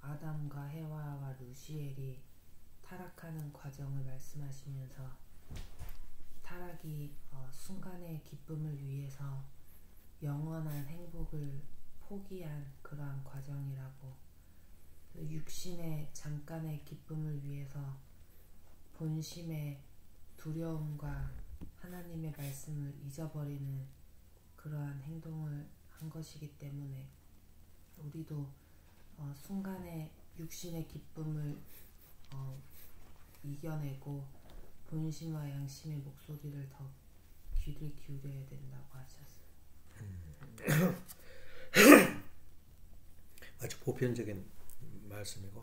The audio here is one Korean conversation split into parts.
아담과 헤와와 루시엘이 타락하는 과정을 말씀하시면서 타락이 순간의 기쁨을 위해서 영원한 행복을 포기한 그러한 과정이라고, 육신의 잠깐의 기쁨을 위해서 본심의 두려움과 하나님의 말씀을 잊어버리는 그러한 행동을 한 것이기 때문에 우리도 순간의 육신의 기쁨을 이겨내고 본심과 양심의 목소리를 더 귀를 기울여야 된다고 하셨어요. 아주 보편적인 말씀이고,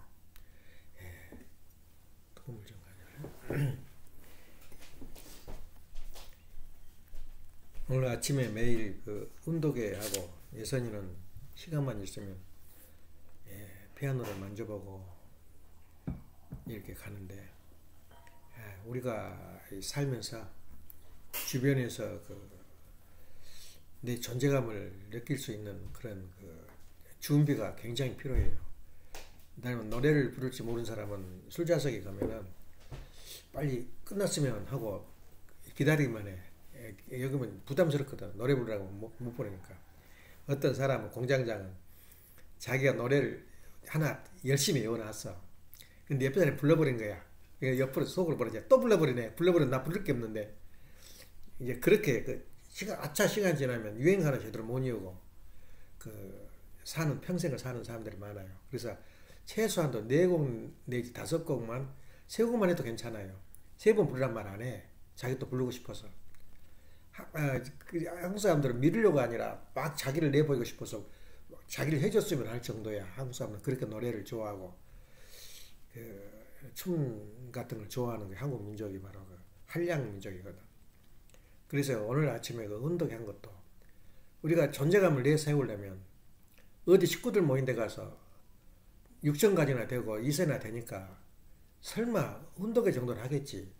도움을 좀 가져라. 오늘 아침에 매일 그 운동회 하고 예선이는 시간만 있으면 피아노를 만져보고 이렇게 가는데, 우리가 살면서 주변에서 내 존재감을 느낄 수 있는 그런 준비가 굉장히 필요해요. 왜냐면 노래를 부를지 모르는 사람은 술자석에 가면은 빨리 끝났으면 하고 기다리기만 해. 여기면 부담스럽거든. 노래 부르라고 못 부르니까. 어떤 사람은, 공장장은 자기가 노래를 하나 열심히 외워놨어. 근데 옆에 사람이 불러버린 거야. 옆으로 속으로 버리자. 또 불러버리네. 불러버리면 나 부를 게 없는데. 이제 그렇게 시간 지나면 유행하는 제대로 못 이루고 평생을 사는 사람들이 많아요. 그래서 최소한도 4곡 내지 5곡만, 3곡만 해도 괜찮아요. 3번 부르란 말 안 해. 자기 또 부르고 싶어서. 한국 사람들은 믿으려고 아니라 막 자기를 내보이고 싶어서 자기를 해줬으면 할 정도야. 한국 사람은 그렇게 노래를 좋아하고 춤 같은 걸 좋아하는 게 한국 민족이 바로 한량 민족이거든. 그래서 오늘 아침에 운동한 것도 우리가 존재감을 내세우려면 어디 식구들 모인 데 가서 6천가지나 되고 2세나 되니까 설마 운동회 정도는 하겠지.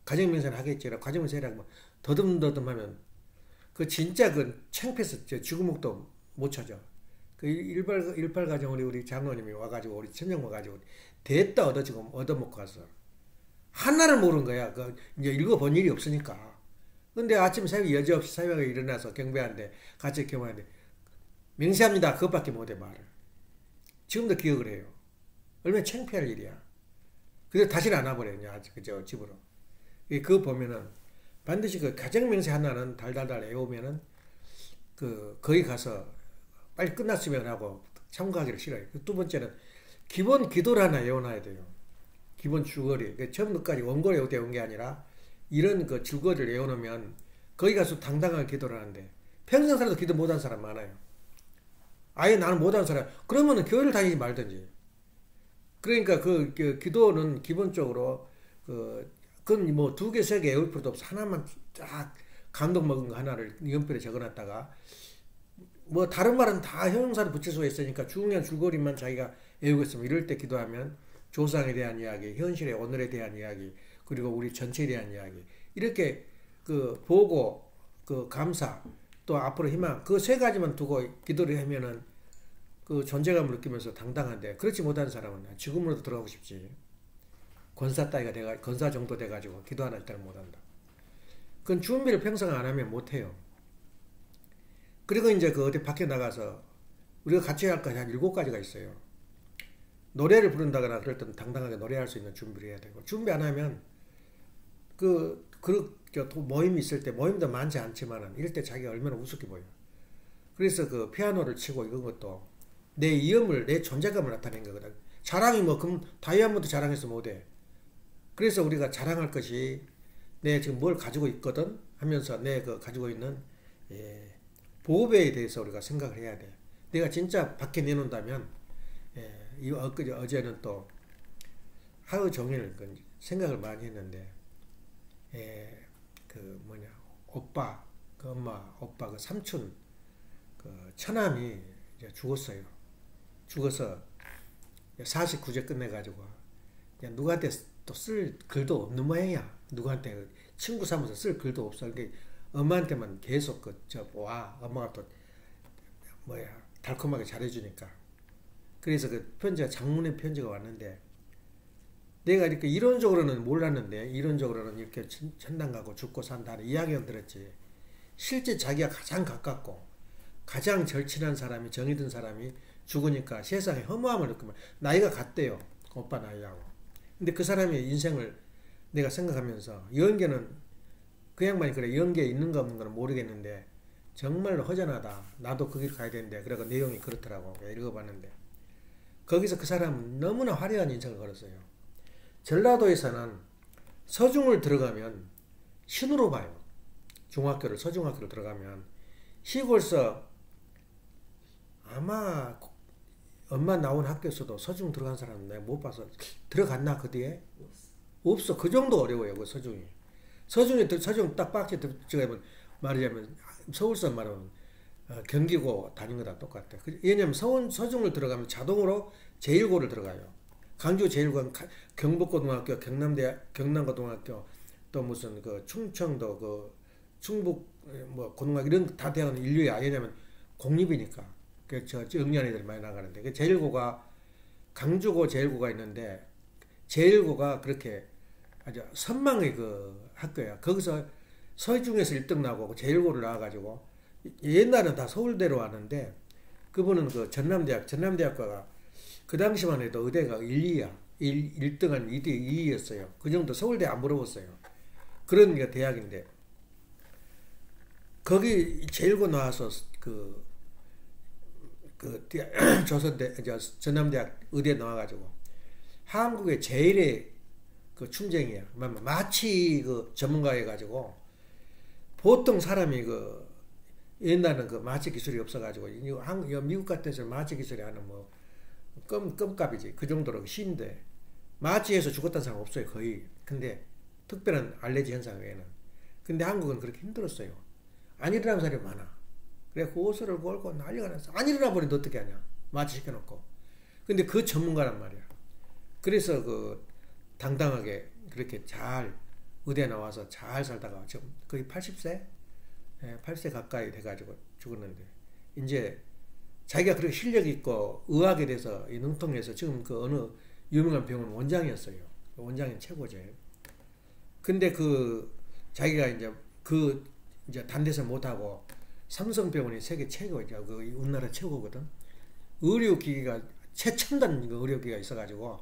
가정명세는 하겠지. 가정명세라고 더듬더듬하면 진짜 창피해서 죽음목도 못 찾아. 일발 가정 우리 장로님이 와가지고 우리 친정 와가지고 됐다 얻어먹고 가서 하나를 모르는 거야. 이제 읽어본 일이 없으니까. 근데 아침 새벽 여지없이 새벽에 일어나서 경배하는데 같이 경배하는데 명세합니다. 그것밖에 못해 말을. 지금도 기억을 해요. 얼마나 창피할 일이야. 그래서 다시는 안 와버려요. 집으로. 그거 보면은 반드시 가정명세 하나는 달달달 외우면은 거기 가서 빨리 끝났으면 하고 참가하기를 싫어요. 두 번째는 기본 기도를 하나 외워놔야 돼요. 기본 줄거리. 처음부터까지 원고를 외운 게 아니라 이런 줄거리를 외워놓으면 거기 가서 당당하게 기도를 하는데, 평생 살아도 기도 못한 사람 많아요. 아예 나는 못하는 사람. 그러면은 교회를 다니지 말든지. 그러니까 기도는 기본적으로 그건 뭐 2개, 3개 외울 필요도 없어. 하나만 쫙 감동 먹은 거 하나를 연필에 적어놨다가, 뭐 다른 말은 다 형용사를 붙일 수가 있으니까 중요한 줄거리만 자기가 외우고 있으면, 이럴 때 기도하면 조상에 대한 이야기, 현실의 오늘에 대한 이야기, 그리고 우리 전체에 대한 이야기, 이렇게 보고 감사, 또 앞으로 희망, 3가지만 두고 기도를 하면은 존재감을 느끼면서 당당한데, 그렇지 못한 사람은 지금으로도 들어가고 싶지. 권사 따위가 권사 정도 돼가지고 기도 하나 일단 못한다. 그건 준비를 평생 안 하면 못해요. 그리고 이제 어디 밖에 나가서 우리가 같이 할 것이 한 7가지가 있어요. 노래를 부른다거나 그럴 때는 당당하게 노래할 수 있는 준비를 해야 되고, 준비 안 하면 모임이 있을 때, 모임도 많지 않지만은 이럴 때 자기가 얼마나 우습게 보여. 그래서 피아노를 치고 이런 것도 내 이음을, 내 존재감을 나타낸 거거든. 자랑이 그럼 다이아몬드 자랑해서 못해. 그래서 우리가 자랑할 것이 내 지금 뭘 가지고 있거든 하면서 내 가지고 있는 보배에 대해서 우리가 생각을 해야 돼. 내가 진짜 밖에 내놓는다면, 어제는 또 하루 종일 생각을 많이 했는데, 오빠, 엄마, 오빠, 삼촌, 처남이 이제 죽었어요. 죽어서 49제 끝내가지고 누구한테 또 쓸 글도 없는 모양이야. 누구한테 친구 삼아서 쓸 글도 없어. 엄마한테만 계속 엄마가 또 달콤하게 잘해주니까. 그래서 그 편지가 장문의 편지가 왔는데 내가 이렇게 이론적으로는 몰랐는데 이론적으로는 이렇게 천당 가고 죽고 산다는 이야기는 들었지. 실제 자기가 가장 가깝고 가장 절친한 사람이 정이 든 사람이 죽으니까 세상에 허무함을 느끼면 나이가 같대요. 오빠 나이하고. 근데 그 사람의 인생을 내가 생각하면서 연계는 그 양반이 그래 연계에 있는가 없는 건 모르겠는데 정말로 허전하다. 나도 그 길 가야 되는데 그래서 내용이 그렇더라고. 읽어봤는데 거기서 그 사람은 너무나 화려한 인생을 걸었어요. 전라도에서는 서중을 들어가면 신으로 봐요. 중학교를 서중학교를 들어가면 시골서 아마 엄마 나온 학교에서도 서중 들어간 사람은 내가 못 봐서 들어갔나 그 뒤에? 없어. 그 정도 어려워요. 그 서중이. 서중 딱 빡지 들어가면 말하자면 서울서 말하면 경기고 다닌 거다 똑같아. 왜냐면 서중을 들어가면 자동으로 제1고를 들어가요. 강주 제1고는 경북고등학교, 경남고등학교, 또 무슨 그 충청도 그 충북 뭐 고등학교 이런 다 대학은 인류야. 왜냐면 공립이니까. 저 영리한 애들 많이 나가는데 그 제1고가 강주고 제1고가 있는데 제1고가 그렇게 아주 선망의 그 학교야. 거기서 서중에서 1등 나고 제1고를 나와가지고 옛날은 다 서울대로 왔는데 그분은 그 전남대학교가 그 당시만 해도 의대가 1, 2야. 1등은 2대 2였어요. 그 정도 서울대 안 물어봤어요. 그런 게 대학인데 거기 제1고 나와서 전남대학 의대 나와가지고 한국의 제일의 그 춘쟁이야. 마치 그 전문가여가지고 보통 사람이 그 옛날에는 그 마취 기술이 없어가지고 미국 같은 데서 마취 기술이 하는 뭐 껌값이지. 그 정도로 쉬운데 마취해서 죽었다는 사람 없어요 거의. 근데 특별한 알레르기 현상 외에는. 근데 한국은 그렇게 힘들었어요. 안 일어나는 사람이 많아. 그래 호소를 걸고 난리가 났어. 안 일어나 버리는데 어떻게 하냐. 마취 시켜놓고. 근데 그 전문가란 말이야. 그래서 그 당당하게 그렇게 잘 의대 나와서 잘 살다가 지금 거의 80세? 80세 가까이 돼가지고 죽었는데 이제 자기가 그렇게 실력 있고 의학에 대해서 능통해서 지금 그 어느 유명한 병원 원장이었어요. 원장이 최고제. 근데 그 자기가 이제 단대서 못하고 삼성병원이 세계 최고죠. 그 우리나라 최고거든. 의료기기가 최첨단 의료기기가 있어가지고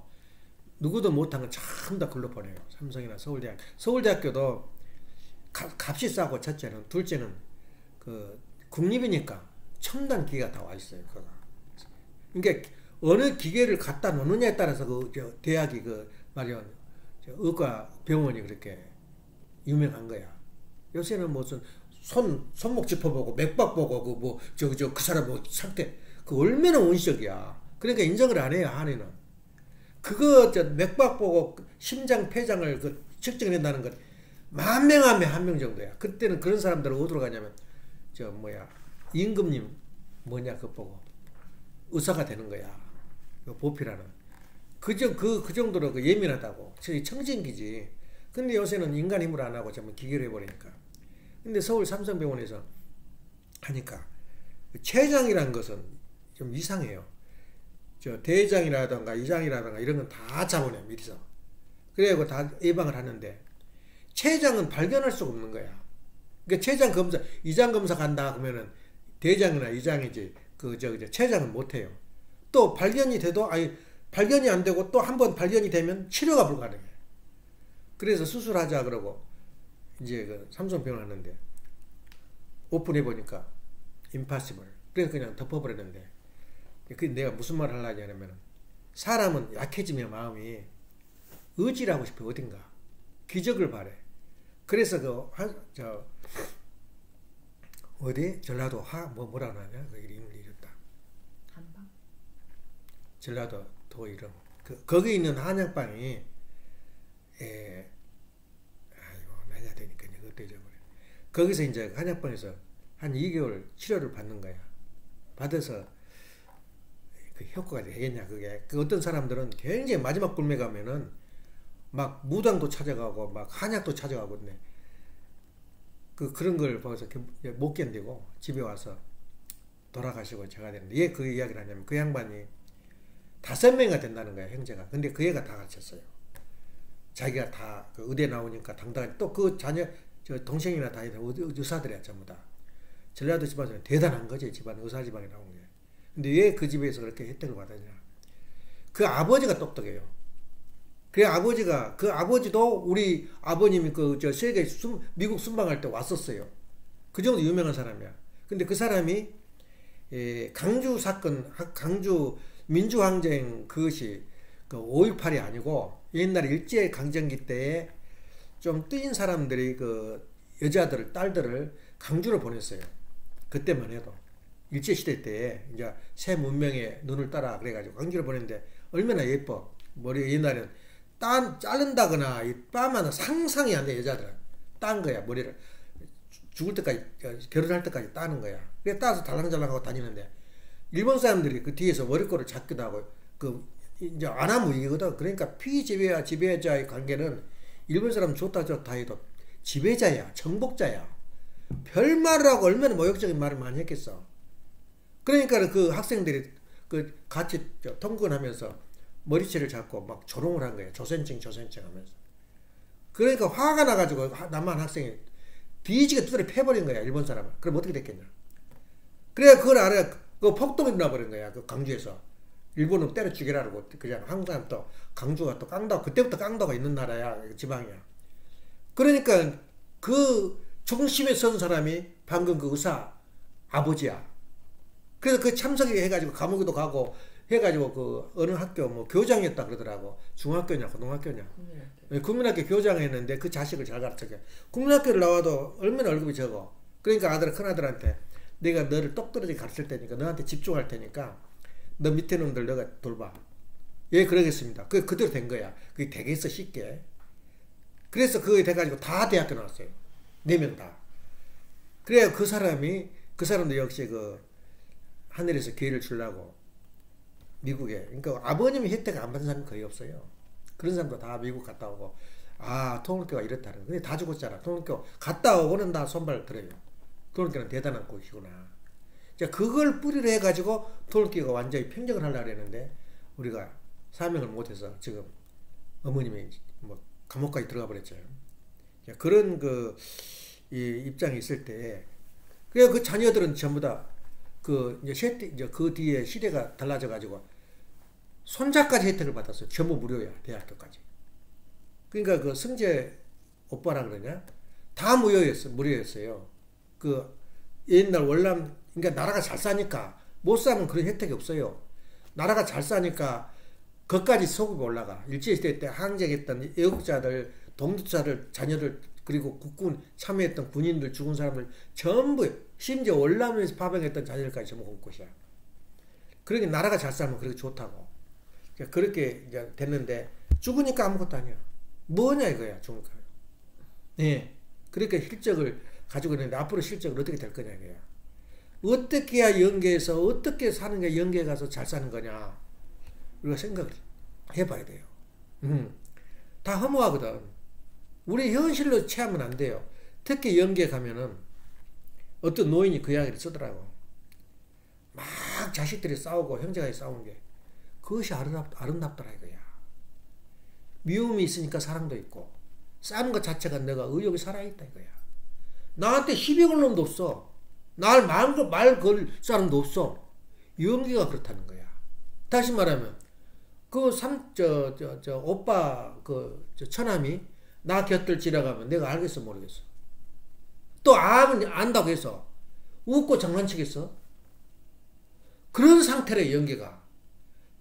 누구도 못한 건 전부 다 글로 보내요. 삼성이나 서울대학. 서울대학교도 값이 싸고 첫째는, 둘째는 그 국립이니까 첨단 기계가 다 와 있어요. 그거. 그러니까 어느 기계를 갖다 놓느냐에 따라서 그 대학이 그 말이야 의과 병원이 그렇게 유명한 거야. 요새는 무슨 손목 짚어보고 맥박 보고 그 사람 뭐 상태 그 얼마나 원시적이야. 그러니까 인정을 안 해요 한에는. 그거 맥박 보고 심장 폐장을 그 측정한다는 것 10,000명 하면 1명 정도야. 그때는 그런 사람들은 어디로 가냐면 임금님 뭐냐 그거 보고 의사가 되는 거야. 그 보필하는. 그 정도로 그 예민하다고. 청진기지. 근데 요새는 인간 힘으로 안 하고 전부 기계로 해버리니까. 근데 서울 삼성병원에서 하니까 췌장이라는 것은 좀 이상해요. 대장이라든가 이장이라든가 이런 건 다 잡아내 미리서. 그래고 다 예방을 하는데 췌장은 발견할 수가 없는 거야. 그러니까 췌장 검사, 이장 검사 간다 그러면은 대장이나 이장이지 췌장은 못 해요. 또 발견이 돼도 발견이 안 되고 또 한 번 발견이 되면 치료가 불가능해. 그래서 수술하자 그러고 이제 그 삼성병원 하는데 오픈해 보니까 impossible. 그래서 그냥 덮어버렸는데 그 내가 무슨 말을 하려고 하냐면 사람은 약해지면 마음이 의지를 하고 싶어 어딘가 기적을 바래. 그래서 어디 전라도 뭐라고 하냐 그 이름을 잃었다. 한방? 전라도 도 이름 거기 있는 한약방이 나이가 되니까 그때 잊어버려. 거기서 이제 한약방에서 한 2개월 치료를 받는 거야. 받아서 그 효과가 되겠냐 그게. 그 어떤 사람들은 굉장히 마지막 굴매 가면은 막 무당도 찾아가고 막 한약도 찾아가고 근데 그런 걸 보면서 못 견디고 집에 와서 돌아가시고 제가 되는데 왜 그 이야기를 하냐면 그 양반이 5명이나 된다는 거야 형제가. 근데 그 애가 다 가르쳤어요. 자기가 다 그 의대 나오니까 당당하게 또 그 자녀 저 동생이나 다 의사들이야 전부 다. 전라도 집안은 대단한 거지 집안 의사 집안에 나온 게. 근데 왜 그 집에서 그렇게 혜택을 받았냐? 그 아버지가 똑똑해요. 그 아버지가 그 아버지도 우리 아버님이 그 저 세계 미국 순방할 때 왔었어요. 그 정도 유명한 사람이야. 근데 그 사람이 강주 사건, 강주 민주항쟁 그것이 그 5.18이 아니고 옛날에 일제 강점기 때에 좀 뜨인 사람들이 그 여자들을 딸들을 강주로 보냈어요. 그때만 해도 일제 시대 때에 이제 새 문명의 눈을 따라 그래가지고 강주로 보냈는데 얼마나 예뻐. 머리 옛날에는 자른다거나 이 빠마는 상상이 안 돼. 여자들은 딴 거야. 머리를 죽을 때까지 결혼할 때까지 따는 거야. 그래 따서 달랑달랑하고 다니는데 일본 사람들이 그 뒤에서 머리꼬를 잡기도 하고 그 이제 안 하면 이거거든. 그러니까 피지배와 지배자의 관계는 일본 사람 좋다 해도 지배자야, 정복자야. 별말을 하고 얼마나 모욕적인 말을 많이 했겠어. 그러니까 그 학생들이 그 같이 통근하면서 머리채를 잡고 막 조롱을 한 거예요. 조센칭 하면서. 그러니까 화가 나가지고 남한 학생이 뒤지게 두드려 패버린 거야. 일본 사람은. 그럼 어떻게 됐겠냐. 그래 그걸 알아야 그 폭동이 일어나버린 거야. 그 강주에서. 일본은 때려 죽이라고 그냥 한국 사람 또 강주가 또 깡다고 그때부터 깡다가 있는 나라야. 지방이야. 그러니까 그 중심에 선 사람이 방금 그 의사 아버지야. 그래서 그 참석해 가지고 감옥에도 가고 해가지고 그 어느 학교 뭐 교장이었다 그러더라고. 중학교냐 고등학교냐 국민학교 교장했는데 그 자식을 잘 가르쳐게. 국민학교를 나와도 얼마나 월급이 적어. 그러니까 큰아들한테 내가 너를 똑부러지게 가르칠 테니까 너한테 집중할 테니까 너 밑에 놈들 너가 돌봐. 예 그러겠습니다. 그대로 된 거야. 그게 되겠어 쉽게. 그래서 그게 돼가지고 다 대학교 나왔어요. 4명 다. 그래야 그 사람도 역시 그 하늘에서 기회를 주려고 미국에. 그러니까 아버님이 혜택 안 받은 사람이 거의 없어요. 그런 사람도 다 미국 갔다 오고 통일교가 이렇다는 거. 근데 다 죽었잖아. 통일교 갔다 오고는 다 손발 들어요. 통일교는 대단한 곳이구나. 자, 그걸 뿌리로 해가지고 통일교가 완전히 평정을 하려고 했는데 우리가 사명을 못해서 지금 어머님이 뭐 감옥까지 들어가 버렸죠. 그런 이 입장이 있을 때, 그래 그 자녀들은 전부 다 이제 그 뒤에 시대가 달라져가지고 손자까지 혜택을 받았어요. 전부 무료야 대학교까지. 그러니까 그 승재 오빠라 그러냐? 다 무료였어요. 그 옛날 월남 그러니까 나라가 잘 사니까 못 사면 그런 혜택이 없어요. 나라가 잘 사니까 그까지 소급이 올라가. 일제시대 때 항쟁했던 애국자들, 동두자들, 자녀들 그리고 국군 참여했던 군인들 죽은 사람들 전부 심지어 월남에서 파병했던 자녀들까지 전부 온 곳이야. 그러니까 나라가 잘 살면 그렇게 좋다고. 그렇게 이제 됐는데 죽으니까 아무것도 아니야. 뭐냐 이거야 죽으니까. 네. 그렇게 실적을 가지고 있는데 앞으로 실적을 어떻게 될 거냐 이거야. 어떻게 해야 연계해서 어떻게 사는 게 연계에 가서 잘 사는 거냐. 우리가 생각을 해봐야 돼요. 다 허무하거든. 우리 현실로 체하면 안 돼요. 특히 연계에 가면은 어떤 노인이 그 이야기를 쓰더라고. 막 자식들이 싸우고 형제가 싸우는 게 그것이 아름답더라 이거야. 미움이 있으니까 사랑도 있고 싸는 것 자체가 내가 의욕이 살아있다 이거야. 나한테 시비 걸 놈도 없어. 날 말 걸 사람도 없어. 연기가 그렇다는 거야. 다시 말하면 오빠 처남이 나 곁을 지나가면 내가 알겠어 모르겠어. 또 안다고 해서 웃고 장난치겠어? 그런 상태의 연기가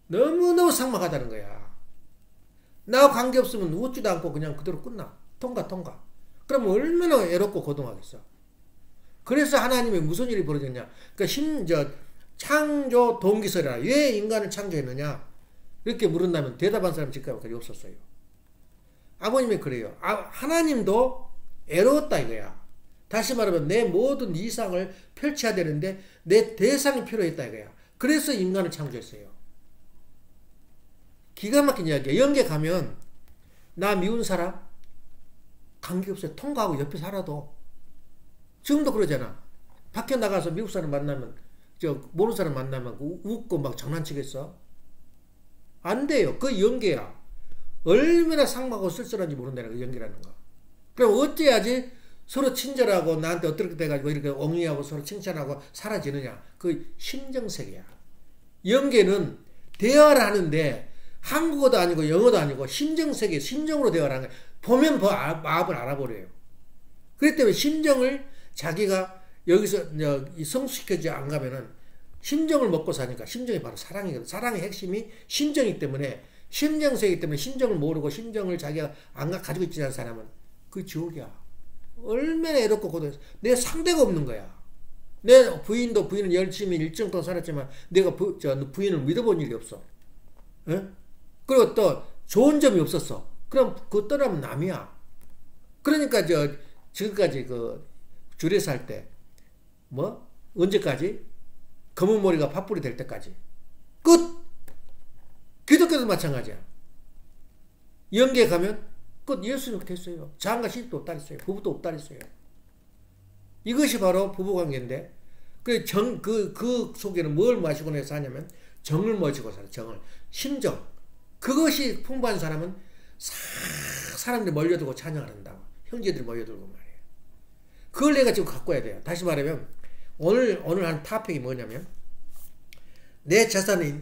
너무너무 삭막하다는 거야. 나하고 관계없으면 웃지도 않고 그냥 그대로 끝나. 통과. 그러면 얼마나 애롭고 고통하겠어. 그래서 하나님이 무슨 일이 벌어졌냐. 그러니까 창조 동기설이라. 왜 인간을 창조했느냐. 이렇게 물은다면 대답한 사람 지금까지 없었어요. 아버님이 그래요. 하나님도 애로웠다 이거야. 다시 말하면 내 모든 이상을 펼쳐야 되는데 내 대상이 필요했다 이거야. 그래서 인간을 창조했어요. 기가 막힌 이야기야. 연계 가면 나 미운 사람 관계없어요. 통과하고 옆에 살아도 지금도 그러잖아. 밖에 나가서 미국 사람 만나면 모르는 사람 만나면 웃고 막 장난치겠어? 안 돼요. 그 연계야. 얼마나 상막하고 쓸쓸한지 모른다는 그 연기라는 거. 그럼 어찌해야지 서로 친절하고 나한테 어떻게 돼가지고 이렇게 옹이하고 서로 칭찬하고 사라지느냐. 그 심정세계야. 연계는 대화를 하는데 한국어도 아니고 영어도 아니고 심정세계, 심정으로 대화를 하는 거야. 보면 마음을 알아버려요. 그렇기 때문에 심정을 자기가 여기서 성숙시켜지 안 가면은 심정을 먹고 사니까 심정이 바로 사랑이거든. 사랑의 핵심이 심정이기 때문에 심정세이기 때문에 심정을 모르고 심정을 자기가 안 가지고 있지 않은 사람은 그 지옥이야. 얼마나 애롭고 고독해서 내 상대가 없는 거야. 내 부인은 열심히 일정 동안 살았지만 내가 부인을 믿어본 일이 없어. 에? 그리고 또 좋은 점이 없었어. 그럼 그거 떠나면 남이야. 그러니까 지금까지 줄에 살 때 언제까지? 검은 머리가 팥불이 될 때까지. 끝! 기독교도 마찬가지야. 영계에 가면 끝. 예수님 됐어요. 장가 시집도 없다 했어요. 부부도 없다 했어요. 이것이 바로 부부관계인데 그 속에는 뭘 마시고 내서 하냐면 정을 마시고 살아. 정을. 심정. 그것이 풍부한 사람은 사람들이 몰려들고 찬양을 한다고. 형제들이 몰려들고 말이에요. 그걸 내가 지금 갖고 와야 돼요. 다시 말하면 오늘 한 토픽이 뭐냐면 내 재산이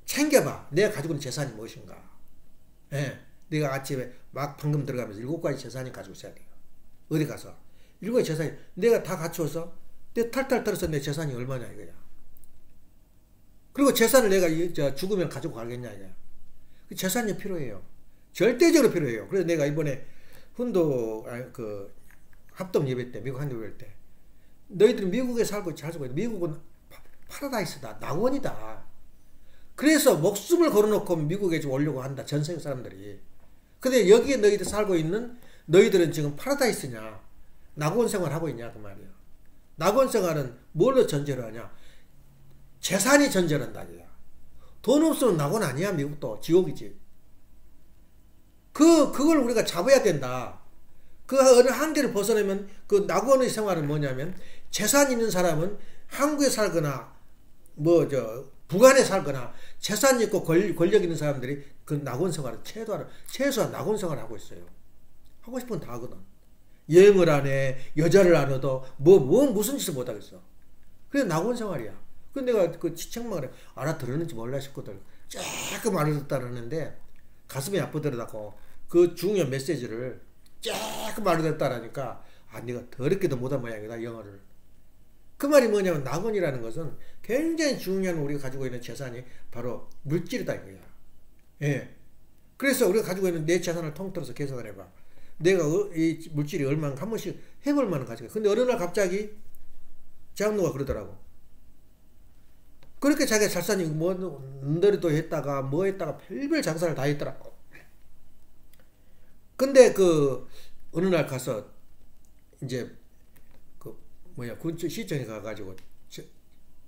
챙겨봐. 내가 가지고 있는 재산이 무엇인가. 예. 내가 아침에 막 방금 들어가면서 7가지 재산이 가지고 있어야 돼요. 어디 가서 7가지 재산이 내가 다 갖추어서 내 탈탈 털어서 내 재산이 얼마냐 이거야. 그리고 재산을 내가 죽으면 가지고 가겠냐 이거야. 그 재산이 필요해요. 절대적으로 필요해요. 그래서 내가 이번에 훈도 합동 예배 때 미국 한국 예배 때 너희들은 미국에 살고 있는데 미국은 파라다이스다. 낙원이다. 그래서 목숨을 걸어놓고 미국에 좀 오려고 한다. 전 세계 사람들이. 근데 여기에 너희들 살고 있는 너희들은 지금 파라다이스냐 낙원 생활하고 있냐 그 말이야. 낙원 생활은 뭘로 전제를 하냐. 재산이 전제를 한다. 돈 없으면 낙원 아니야. 미국도 지옥이지. 그걸 우리가 잡아야 된다. 그 어느 한계를 벗어나면 그 낙원의 생활은 뭐냐면 재산 있는 사람은 한국에 살거나 북한에 살거나 재산 있고 권력 있는 사람들이 그 낙원 생활을 최소한 낙원 생활을 하고 있어요. 하고 싶은 건 다 하거든. 여행을 안 해, 여자를 안 얻어, 무슨 짓을 못 하겠어. 그게 낙원 생활이야. 근데 내가 그 지책망을 알아들었는지 몰라 싶거든. 조금 알아듣다라는데 가슴이 아프더라고. 그 중요한 메시지를 조금 알아듣다라니까 내가 더럽게도 못한 모양이다 영어를. 그 말이 뭐냐면 낙원이라는 것은 굉장히 중요한 우리가 가지고 있는 재산이 바로 물질이다 이거야. 예. 그래서 우리가 가지고 있는 내 재산을 통틀어서 계산을 해봐. 내가 이 물질이 얼마나 한 번씩 해볼 만한 가치가. 근데 어느 날 갑자기 장로가 그러더라고. 그렇게 자기가 잘 사니 너리도 했다가 했다가 별별 장사를 다 했더라고. 근데 어느 날 가서 이제 군청 시청에 가가지고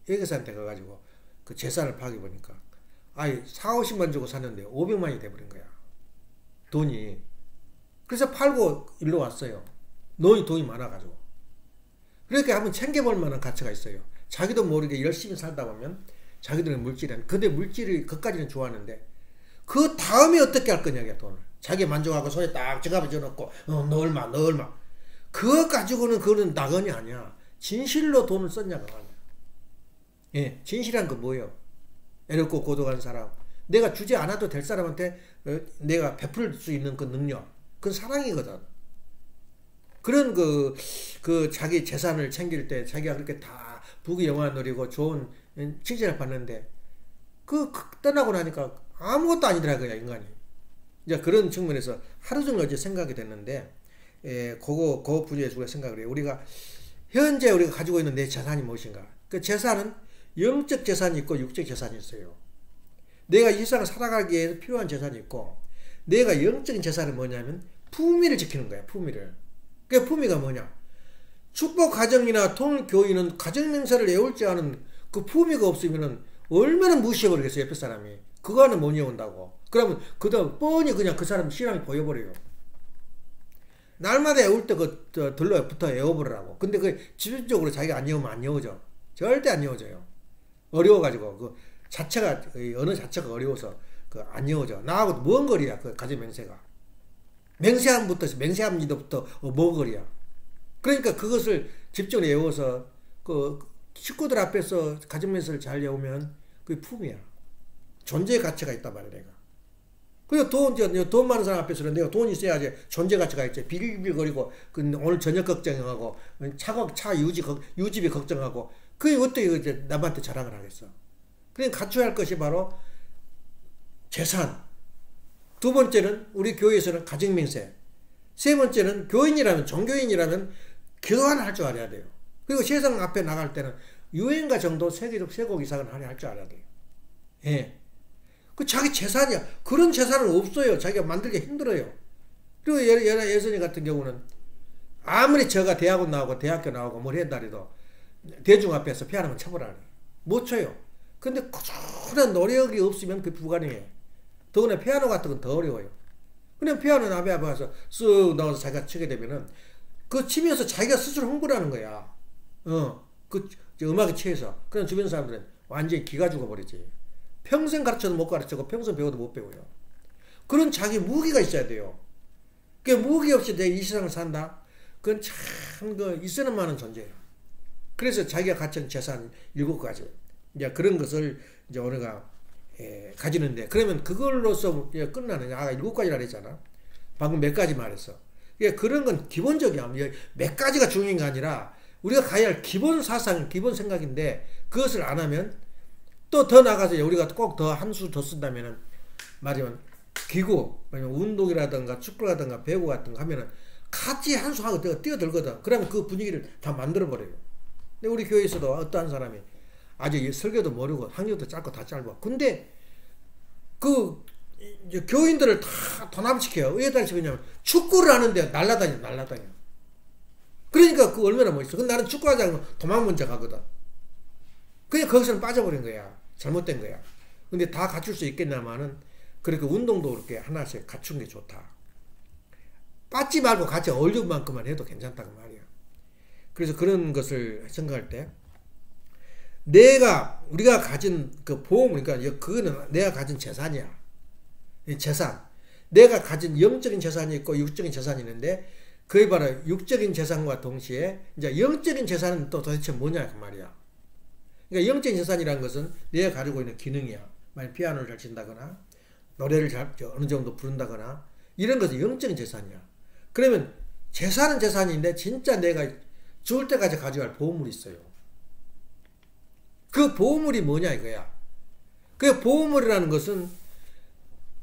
회계사한테 가가지고 그 재산을 파악해 보니까 4,50만 주고 샀는데 500만이 돼버린 거야. 돈이. 그래서 팔고 일로 왔어요. 돈이 많아가지고. 그러니까 한번 챙겨볼 만한 가치가 있어요. 자기도 모르게 열심히 살다 보면 자기들은 근데 물질이 그까지는 좋아하는데 그 다음에 어떻게 할 거냐 돈을. 자기 만족하고 손에 딱 지갑에 쥐어넣고 너 얼마 그거 가지고는 그거는 낙원이 아니야. 진실로 돈을 썼냐가 아니야. 예, 진실한 건 뭐예요? 애롭고 고독한 사람. 내가 주지 않아도 될 사람한테 내가 베풀 수 있는 그 능력. 그건 사랑이거든. 그런 자기 재산을 챙길 때 자기가 그렇게 다 부귀영화 누리고 좋은 칭찬을 받는데 떠나고 나니까 아무것도 아니더라고요 인간이. 이제 그런 측면에서 하루 종일 어제 생각이 됐는데 그거 분야에 주고 생각을 해요. 우리가 현재 우리가 가지고 있는 내 재산이 무엇인가? 그 재산은 영적 재산이 있고 육적 재산이 있어요. 내가 이 세상을 살아가기에 위해서 필요한 재산이 있고 내가 영적인 재산은 뭐냐면 품위를 지키는 거야. 품위를. 그 품위가 뭐냐? 축복 가정이나 통일 교인은 가정 명세를 외울 줄 아는 그 품위가 없으면은 얼마나 무시해버리겠어요 옆에 사람이. 그거는 못 외운다고. 그러면 그다음 뻔히 그냥 그 사람 신앙이 보여버려요. 날마다 외울 때 들러붙어 외워버리라고. 근데 집중적으로 자기가 안 외우면 안 외우죠. 절대 안 이어져요. 어려워가지고 그 자체가 언어 자체가 어려워서 그 안 이어져. 나하고 먼 거리야 그 가정 맹세가. 맹세함부터 먼 거리야. 그러니까 그것을 집중을 외워서 그 식구들 앞에서 가정 맹세를 잘 외우면 그게 품이야. 존재의 가치가 있단 말이야 내가. 그리고 돈 많은 사람 앞에서는 내가 돈이 있어야지 존재 가치가 있지. 비빌거리고 오늘 저녁 걱정하고 차 유지비 걱정하고 그게 어떻게 이제 남한테 자랑을 하겠어. 그러니까 갖춰야 할 것이 바로 재산. 두 번째는 우리 교회에서는 가정맹세. 세 번째는 교인이라면 종교인이라면 기도 하나 할 줄 알아야 돼요. 그리고 세상 앞에 나갈 때는 유행가 정도 세계적 3곡 이상은 할 줄 알아야 돼요. 예. 그 자기 재산이야. 그런 재산은 없어요. 자기가 만들기 힘들어요. 그리고 예선이 같은 경우는 아무리 저가 대학원 나오고 대학교 나오고 뭘 했다 해도 대중 앞에서 피아노만 쳐보라 해요. 못 쳐요. 근데 꾸준한 노력이 없으면 그게 불가능해요. 더구나 피아노 같은 건 더 어려워요. 그냥 피아노 앞에 가서 쓱 나와서 자기가 치게 되면은 그 치면서 자기가 스스로 흥분을 하는 거야. 그 음악에 취해서. 그냥 주변 사람들은 완전히 기가 죽어버리지. 평생 가르쳐도 못 가르치고 평생 배워도 못 배워요. 그런 자기 무기가 있어야 돼요. 그 무기 없이 내가 이 세상을 산다? 그건 참 있어는 많은 존재예요. 그래서 자기가 갖춘 재산 7가지. 이제 그런 것을 이제 우리가 가지는데 그러면 그걸로서 끝나느냐? 아까 7가지라 했잖아. 방금 몇 가지 말했어. 그런 건 기본적이야. 몇 가지가 중요한 게 아니라 우리가 가야 할 기본 사상, 기본 생각인데 그것을 안 하면 또 더 나가서 우리가 꼭 더 한 수 더 쓴다면은 말하자면 기구, 운동이라든가 축구라든가 배구 같은 거 하면은 같이 한 수 하고 뛰어들거든. 그러면 그 분위기를 다 만들어버려요. 근데 우리 교회에서도 어떠한 사람이 아주 설교도 모르고 학력도 짧고 다 짧아. 근데 그 이제 교인들을 다 도남시켜요. 왜 다시냐면 축구를 하는데 날라다녀. 그러니까 그 얼마나 멋있어. 근데 나는 축구하자면 도망 먼저 가거든. 그냥 거기서는 빠져버린 거야. 잘못된 거야. 근데 다 갖출 수 있겠냐마는 그렇게 운동도 그렇게 하나씩 갖춘 게 좋다. 빠지 말고 같이 어울릴 만큼만 해도 괜찮다고 말이야. 그래서 그런 것을 생각할 때 우리가 가진 그 보험, 그러니까 그거는 내가 가진 재산이야. 재산. 내가 가진 영적인 재산이 있고 육적인 재산이 있는데 그게 바로 육적인 재산과 동시에 이제 영적인 재산은 또 도대체 뭐냐 그 말이야. 그러니까 영적인 재산이라는 것은 내가 가지고 있는 기능이야. 만약 피아노를 잘 친다거나 노래를 어느 정도 부른다거나 이런 것은 영적인 재산이야. 그러면 재산은 재산인데 진짜 내가 죽을 때까지 가져갈 보물이 있어요. 그 보물이 뭐냐 이거야. 그 보물이라는 것은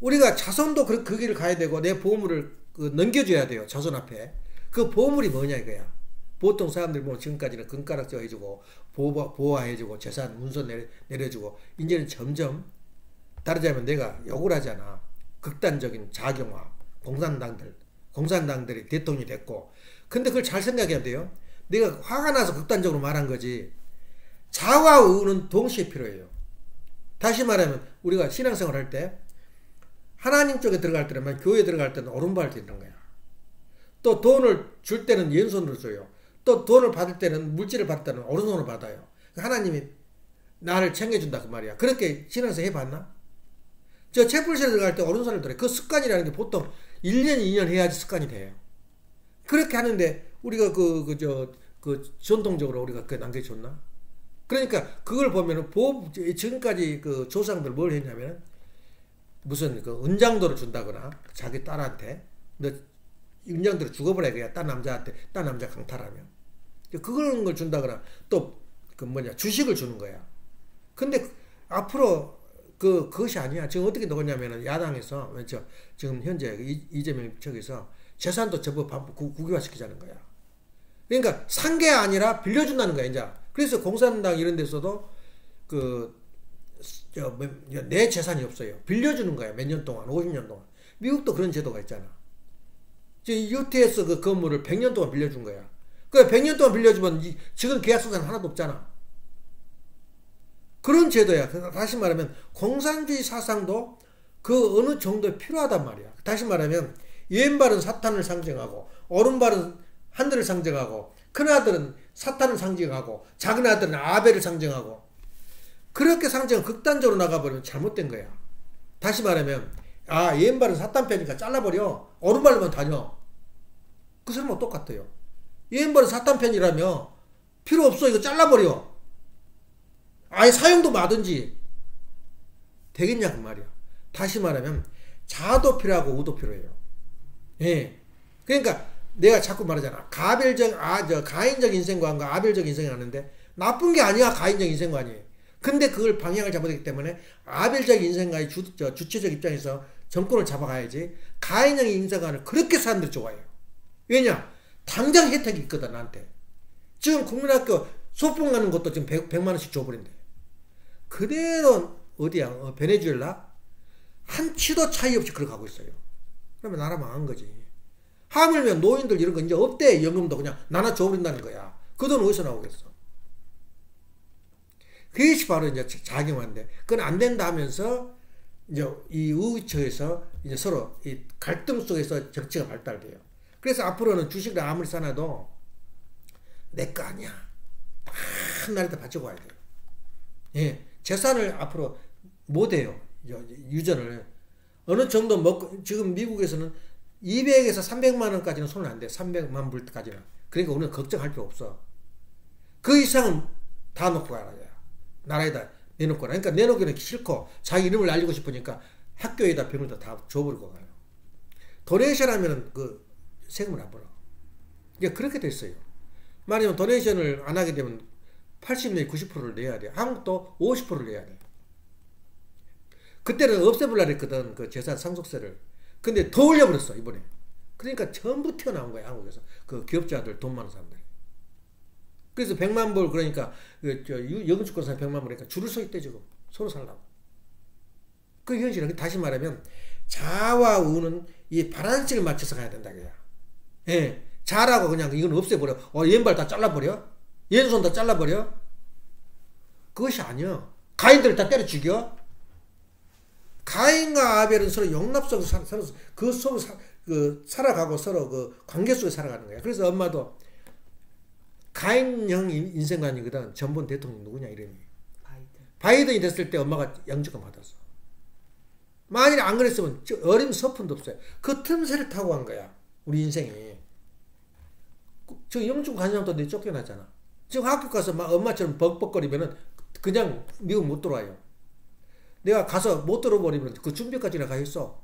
우리가 자손도 그 길을 가야 되고 내 보물을 넘겨줘야 돼요. 자손 앞에. 그 보물이 뭐냐 이거야. 보통 사람들 보면 지금까지는 금가락지 해주고 보호해주고 재산 문서 내려주고 이제는 점점 따르자면 내가 욕을 하잖아. 극단적인 자경화. 공산당들이 대통령이 됐고 근데 그걸 잘 생각해야 돼요. 내가 화가 나서 극단적으로 말한 거지 자와 우는 동시에 필요해요. 다시 말하면 우리가 신앙생활 할 때 하나님 쪽에 들어갈 때는 교회에 들어갈 때는 오른발을 딛는 거야. 또 돈을 줄 때는 왼손으로 줘요. 또 돈을 받을 때는 물질을 받을 때는 오른손으로 받아요. 하나님이 나를 챙겨준다 그 말이야. 그렇게 신앙생활 해봤나? 저 채플실에 들어갈 때 오른손을 들어요. 그 습관이라는 게 보통 1년 2년 해야지 습관이 돼요. 그렇게 하는데 우리가 전통적으로 우리가 그게 남겨줬나? 그러니까 그걸 보면은 지금까지 그 조상들 뭘 했냐면 무슨 그 은장도를 준다거나 자기 딸한테 너 은장도를 죽어버려 그냥 딴 남자 강탈하면 그런 걸 준다거나 또 그 주식을 주는 거야. 근데 앞으로 그것이 아니야. 지금 어떻게 되었냐면은 야당에서 지금 현재 이재명 쪽에서 재산도 전부 국유화시키자는 거야. 그러니까 산 게 아니라 빌려준다는 거야 이제. 그래서 공산당 이런 데서도 내 재산이 없어요. 빌려주는 거야. 몇 년 동안 50년 동안. 미국도 그런 제도가 있잖아. UTS 그 건물을 100년 동안 빌려준 거야. 그 100년 동안 빌려주면 지금 계약서는 하나도 없잖아. 그런 제도야. 다시 말하면 공산주의 사상도 그 어느 정도에 필요하단 말이야. 다시 말하면 왼발은 사탄을 상징하고 오른발은 하늘을 상징하고 큰아들은 사탄을 상징하고 작은 아들은 아벨을 상징하고 그렇게 상징하고 극단적으로 나가버리면 잘못된 거야. 다시 말하면 왼발은 사탄 편이니까 잘라버려. 오른발로만 다녀. 그 사람하고 똑같아요. 왼발은 사탄 편이라며 필요 없어. 이거 잘라버려. 아예 사형도 마든지 되겠냐 그 말이야. 다시 말하면 자도 필요하고 우도 필요해요. 예. 그러니까 내가 자꾸 말하잖아. 가인적 인생관과 아벨적 인생이 하는데 나쁜 게 아니야. 가인적 인생관이. 근데 그걸 방향을 잡아야 되기 때문에 아벨적 인생관의 주체적 입장에서 정권을 잡아가야지. 가인적 인생관을 그렇게 사람들이 좋아해요. 왜냐? 당장 혜택이 있거든 나한테. 지금 국민학교 소풍 가는 것도 지금 100만 원씩 줘버린대. 그대로 어디야? 베네수엘라? 한 치도 차이 없이 그렇게 가고 있어요. 그러면 나라 망한 거지. 하물며 노인들 이런 거 이제 없대. 연금도 그냥 나눠 줘버린다는 거야. 그 돈 어디서 나오겠어? 그것이 바로 이제 작용한데, 그건 안 된다 하면서 이제 이 우위처에서 이제 서로 이 갈등 속에서 정치가 발달돼요. 그래서 앞으로는 주식을 아무리 사놔도 내 거 아니야. 한 날에다 바치고 가야 돼요. 예, 재산을 앞으로 못 해요. 유전을. 어느 정도 먹고, 지금 미국에서는 200에서 300만 원까지는 손을 안 돼. 300만 불까지는. 그러니까 우리는 걱정할 필요 없어. 그 이상은 다 놓고 가야 돼. 나라에다 내놓고 가라. 그러니까 내놓기는 싫고 자기 이름을 알리고 싶으니까 학교에다 병원에다 다 줘버리고 가요. 도네이션 하면은 그 세금을 안 벌어. 이게 그렇게 됐어요. 말하자면 도네이션을 안 하게 되면 80 내지 90%를 내야 돼. 한국도 50%를 내야 돼. 그때는 없애보려고 했거든. 그 재산 상속세를. 근데 더 올려버렸어 이번에. 그러니까 전부 튀어나온 거야 한국에서. 그 기업자들 돈 많은 사람들이. 그래서 100만 불 그러니까 여금주권상 100만 불이니까 줄을 서 있대 지금. 서로 살라고. 그 현실은 다시 말하면 자와 우는 이 바란스를 맞춰서 가야 된다 그야. 예. 자라고 그냥 이건 없애버려. 왼발 다 잘라버려. 왼손 다 잘라버려. 그것이 아니야. 가인들을 다 때려 죽여. 가인과 아벨은 서로 용납 속에서 서로 살아가고 서로 그 관계 속에 살아가는 거야. 그래서 엄마도 가인형 인생관이거든. 전번 대통령 누구냐 이름이. 바이든이 됐을 때 엄마가 영주권 받았어. 만일 안 그랬으면 어림 서푼도 없어요. 그 틈새를 타고 간 거야. 우리 인생이. 저 영주권 가진 사람도 내 쫓겨났잖아. 지금 학교 가서 막 엄마처럼 벅벅거리면은 그냥 미국 못 들어와요. 내가 가서 못 들어버리면 그 준비까지나 가 있어.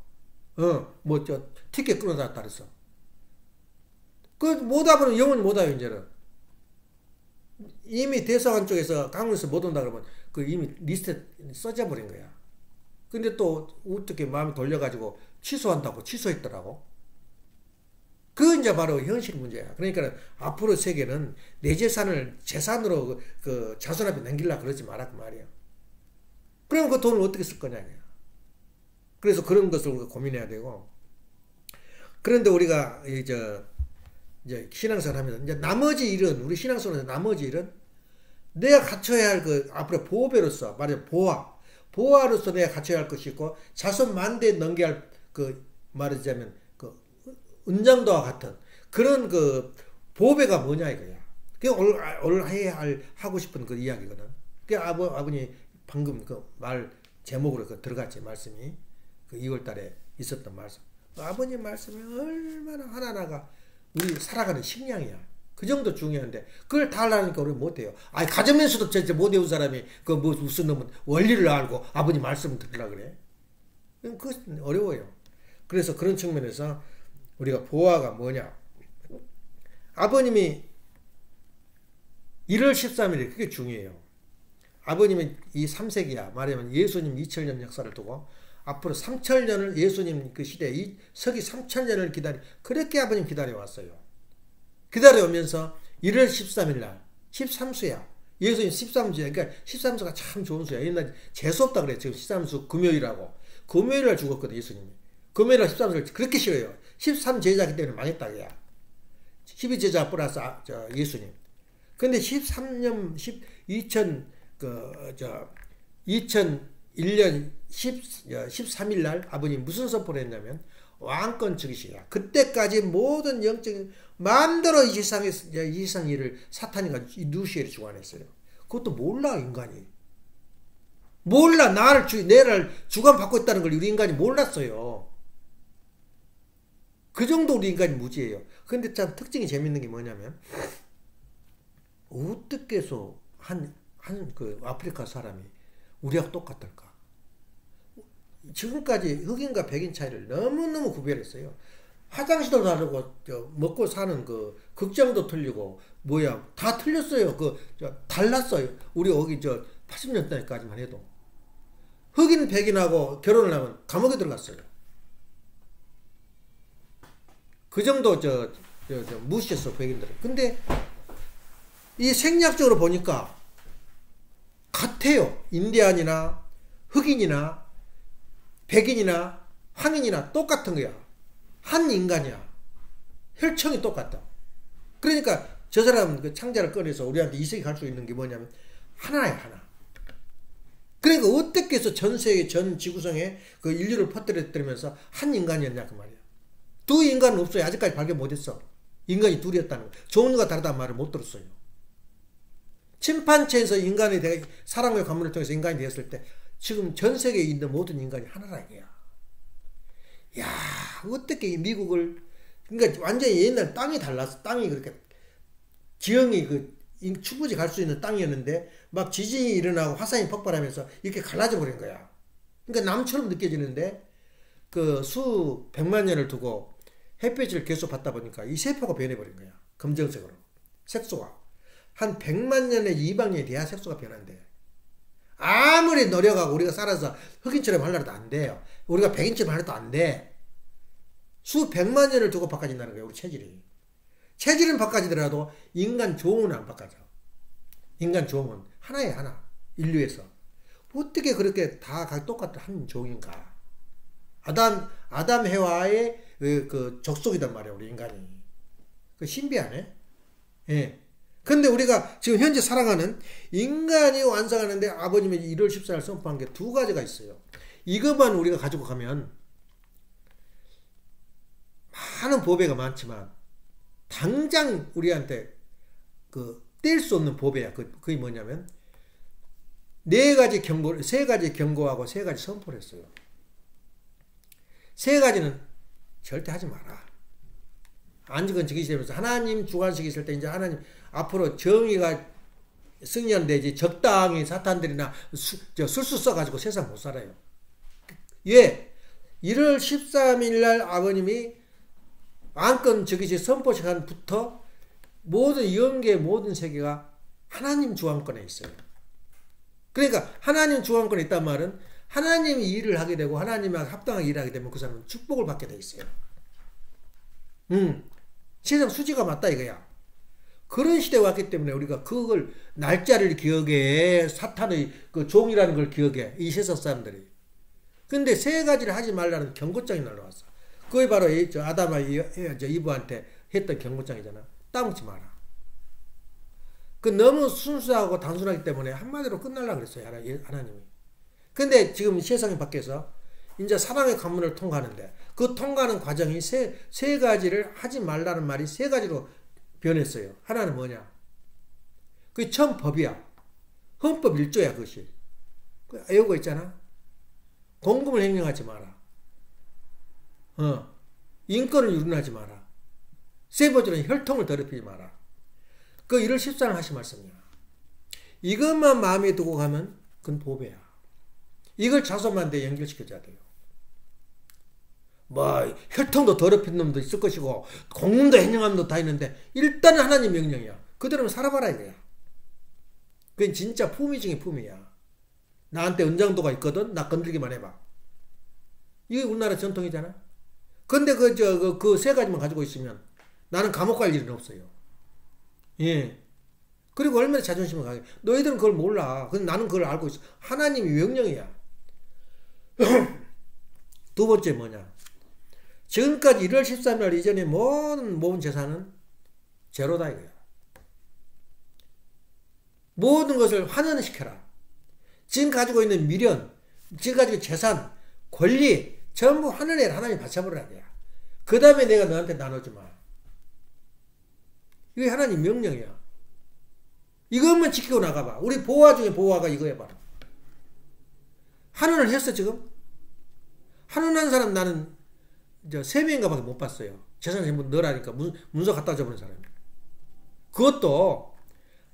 티켓 끊어놨다 그랬어. 못 와보면 영원히 못 와요, 이제는. 이미 대사관 쪽에서 강원에서 못 온다 그러면 그 이미 리스트에 써져 버린 거야. 근데 또 어떻게 마음이 돌려가지고 취소한다고 취소했더라고. 그 이제 바로 현실 문제야. 그러니까 앞으로 세계는 내 재산을 재산으로 그 자손 앞에 남기려고 그러지 마라 그 말이야. 그럼 그 돈을 어떻게 쓸 거냐. 그래서 그런 것을 우리가 고민해야 되고. 그런데 우리가 이제 신앙생활 하면서 이제 나머지 일은 우리 신앙생활에서 나머지 일은 내가 갖춰야 할 그 앞으로 보배로서 말하자면 보화로서 내가 갖춰야 할 것이 있고 자손 만대에 넘겨야 할 그 말하자면 그 은장도와 같은 그런 그 보배가 뭐냐 이거야. 그게 오늘 하고 싶은 그 이야기거든. 그 아버님 방금 그 말 제목으로 그 들어갔지 말씀이 그 2월달에 있었던 말씀. 아버님 말씀이 얼마나 하나하나가 우리 살아가는 식량이야. 그 정도 중요한데 그걸 다 하려니까 우리 못해요. 아니 가정면서도 진짜 못 외운 사람이 그 뭐 무슨 놈은 원리를 알고 아버님 말씀을 들으려 그래. 그건 어려워요. 그래서 그런 측면에서 우리가 보화가 뭐냐. 아버님이 1월 13일에 그게 중요해요. 아버님은 이 3세기야. 말하면 예수님 2000년 역사를 두고 앞으로 3000년을 예수님 그 시대에 이 서기 3000년을 그렇게 아버님 기다려왔어요. 기다려오면서 1월 13일 날 13수야. 예수님 13수야. 그러니까 13수가 참 좋은 수야. 옛날에 재수없다 그래. 지금 13수 금요일하고. 금요일 날 죽었거든 예수님이. 금요일 날 13수를 그렇게 싫어요. 13제자기 때문에 망했다 그야. 12제자 플러스 예수님. 근데 2001년 13일 날 아버님 무슨 선포를 했냐면 왕권 즉위식이야. 그때까지 모든 영적인 마음대로 이 세상 일을 사탄이가 이 누시엘이 주관했어요. 그것도 몰라 인간이. 몰라 내를 주관받고 있다는 걸 우리 인간이 몰랐어요. 그 정도 우리 인간이 무지해요. 근데 참 특징이 재밌는 게 뭐냐면 어떻게 해서 그 아프리카 사람이 우리하고 똑같을까? 지금까지 흑인과 백인 차이를 너무너무 구별했어요. 화장실도 다르고 먹고 사는 그 극장도 틀리고 다 틀렸어요. 달랐어요. 우리 여기 80년대까지만 해도 흑인 백인하고 결혼을 하면 감옥에 들어갔어요. 그 정도 무시했어 백인들은. 근데 이 생략적으로 보니까 같아요. 인디안이나 흑인이나 백인이나 황인이나 똑같은 거야. 한 인간이야. 혈청이 똑같다. 그러니까 저 사람 그 창자를 꺼내서 우리한테 이색이 갈 수 있는 게 뭐냐면 하나야 하나. 그러니까 어떻게 해서 전 세계 전 지구상에 그 인류를 퍼뜨렸다면서 한 인간이었냐 그 말이야. 두 인간은 없어요. 아직까지 발견 못했어. 인간이 둘이었다는 거. 종류가 다르다는 말을 못 들었어요. 침판체에서 인간이 사랑과 관문을 통해서 인간이 되었을 때 지금 전 세계에 있는 모든 인간이 하나라 이거야. 야, 어떻게 미국을 그러니까 완전히 옛날 땅이 달랐어. 땅이 그렇게 지형이 충분히 갈 수 있는 땅이었는데 막 지진이 일어나고 화산이 폭발하면서 이렇게 갈라져 버린 거야. 그러니까 남처럼 느껴지는데 그 수백만 년을 두고 햇빛을 계속 받다 보니까 이 세포가 변해버린 거야. 검정색으로. 색소가. 한 100만 년의 이방년이 돼야 색소가 변한대. 아무리 노력하고 우리가 살아서 흑인처럼 하려도 안 돼요. 우리가 백인처럼 하려도 안 돼. 수백만 년을 두고 바꿔진다는 거예요. 우리 체질이. 체질은 바꿔지더라도 인간 종은 안 바꿔져. 인간 종은 하나에 하나. 인류에서. 어떻게 그렇게 다 똑같은 한 종인가. 아담 해와의 그 족속이단 말이야. 우리 인간이. 그 신비하네. 예. 근데 우리가 지금 현재 살아가는 인간이 완성하는데 아버님의 1월 14일 선포한 게 두 가지가 있어요. 이것만 우리가 가지고 가면 많은 보배가 많지만 당장 우리한테 뗄 수 없는 보배야. 그게 뭐냐면 세 가지 경고하고 세 가지 선포를 했어요. 세 가지는 절대 하지 마라. 안지건 지키시면서 하나님 주관식이 있을 때 이제 하나님 앞으로 정의가 승리한대지 적당히 사탄들이나 술수 써가지고 세상 못 살아요. 예, 1월 13일 날 아버님이 왕권 즉위식 선포 시간부터 모든 영계 모든 세계가 하나님 주관권에 있어요. 그러니까 하나님 주관권에 있단 말은 하나님이 일을 하게 되고 하나님하고 합당하게 일을 하게 되면 그 사람은 축복을 받게 돼 있어요. 세상 수지가 맞다 이거야. 그런 시대에 왔기 때문에 우리가 그걸 날짜를 기억해. 사탄의 그 종이라는 걸 기억해. 이 세상 사람들이. 근데 세 가지를 하지 말라는 경고장이 날라왔어. 그게 바로 아담과 이브한테 했던 경고장이잖아. 따먹지 마라. 그 너무 순수하고 단순하기 때문에 한마디로 끝날라 그랬어요. 하나님이. 근데 지금 세상에 밖에서 이제 사랑의 관문을 통과하는데 그 통과하는 과정이 세 가지를 하지 말라는 말이 세 가지로 변했어요. 하나는 뭐냐? 그게 처음 법이야. 헌법 1조야 그것이. 요거 있잖아. 공금을 횡령하지 마라. 인권을 유린하지 마라. 세 번째는 혈통을 더럽히지 마라. 그 1월 14일 하신 말씀이야. 이것만 마음에 두고 가면 그건 보배야. 이걸 자손만대 연결시켜줘야 돼요. 혈통도 더럽힌 놈도 있을 것이고 공금도 횡령하는 놈도 다 있는데 일단은 하나님 명령이야. 그대로 살아봐라 이거야. 그건 진짜 품위 중에 품위야. 나한테 은장도가 있거든. 나 건들기만 해봐. 이게 우리나라 전통이잖아. 근데 그 세 가지만 가지고 있으면 나는 감옥 갈 일은 없어요. 예. 그리고 얼마나 자존심을 강해. 너희들은 그걸 몰라. 근데 나는 그걸 알고 있어. 하나님이 명령이야. 두 번째 뭐냐? 지금까지 1월 13일 이전에 모든 재산은 제로다 이거야. 모든 것을 환원시켜라. 지금 가지고 있는 미련, 지금 가지고 재산, 권리 전부 환원해라. 하나님 바쳐버리라 이거야. 그 다음에 내가 너한테 나눠주마. 이게 하나님 명령이야. 이것만 지키고 나가봐. 우리 보화 중에 보화가 이거야 바로. 환원을 했어 지금? 환원한 사람 나는 3명인가 밖에 못 봤어요. 재산 전부 넣으라니까 문서 갖다 줘버린 사람이. 그것도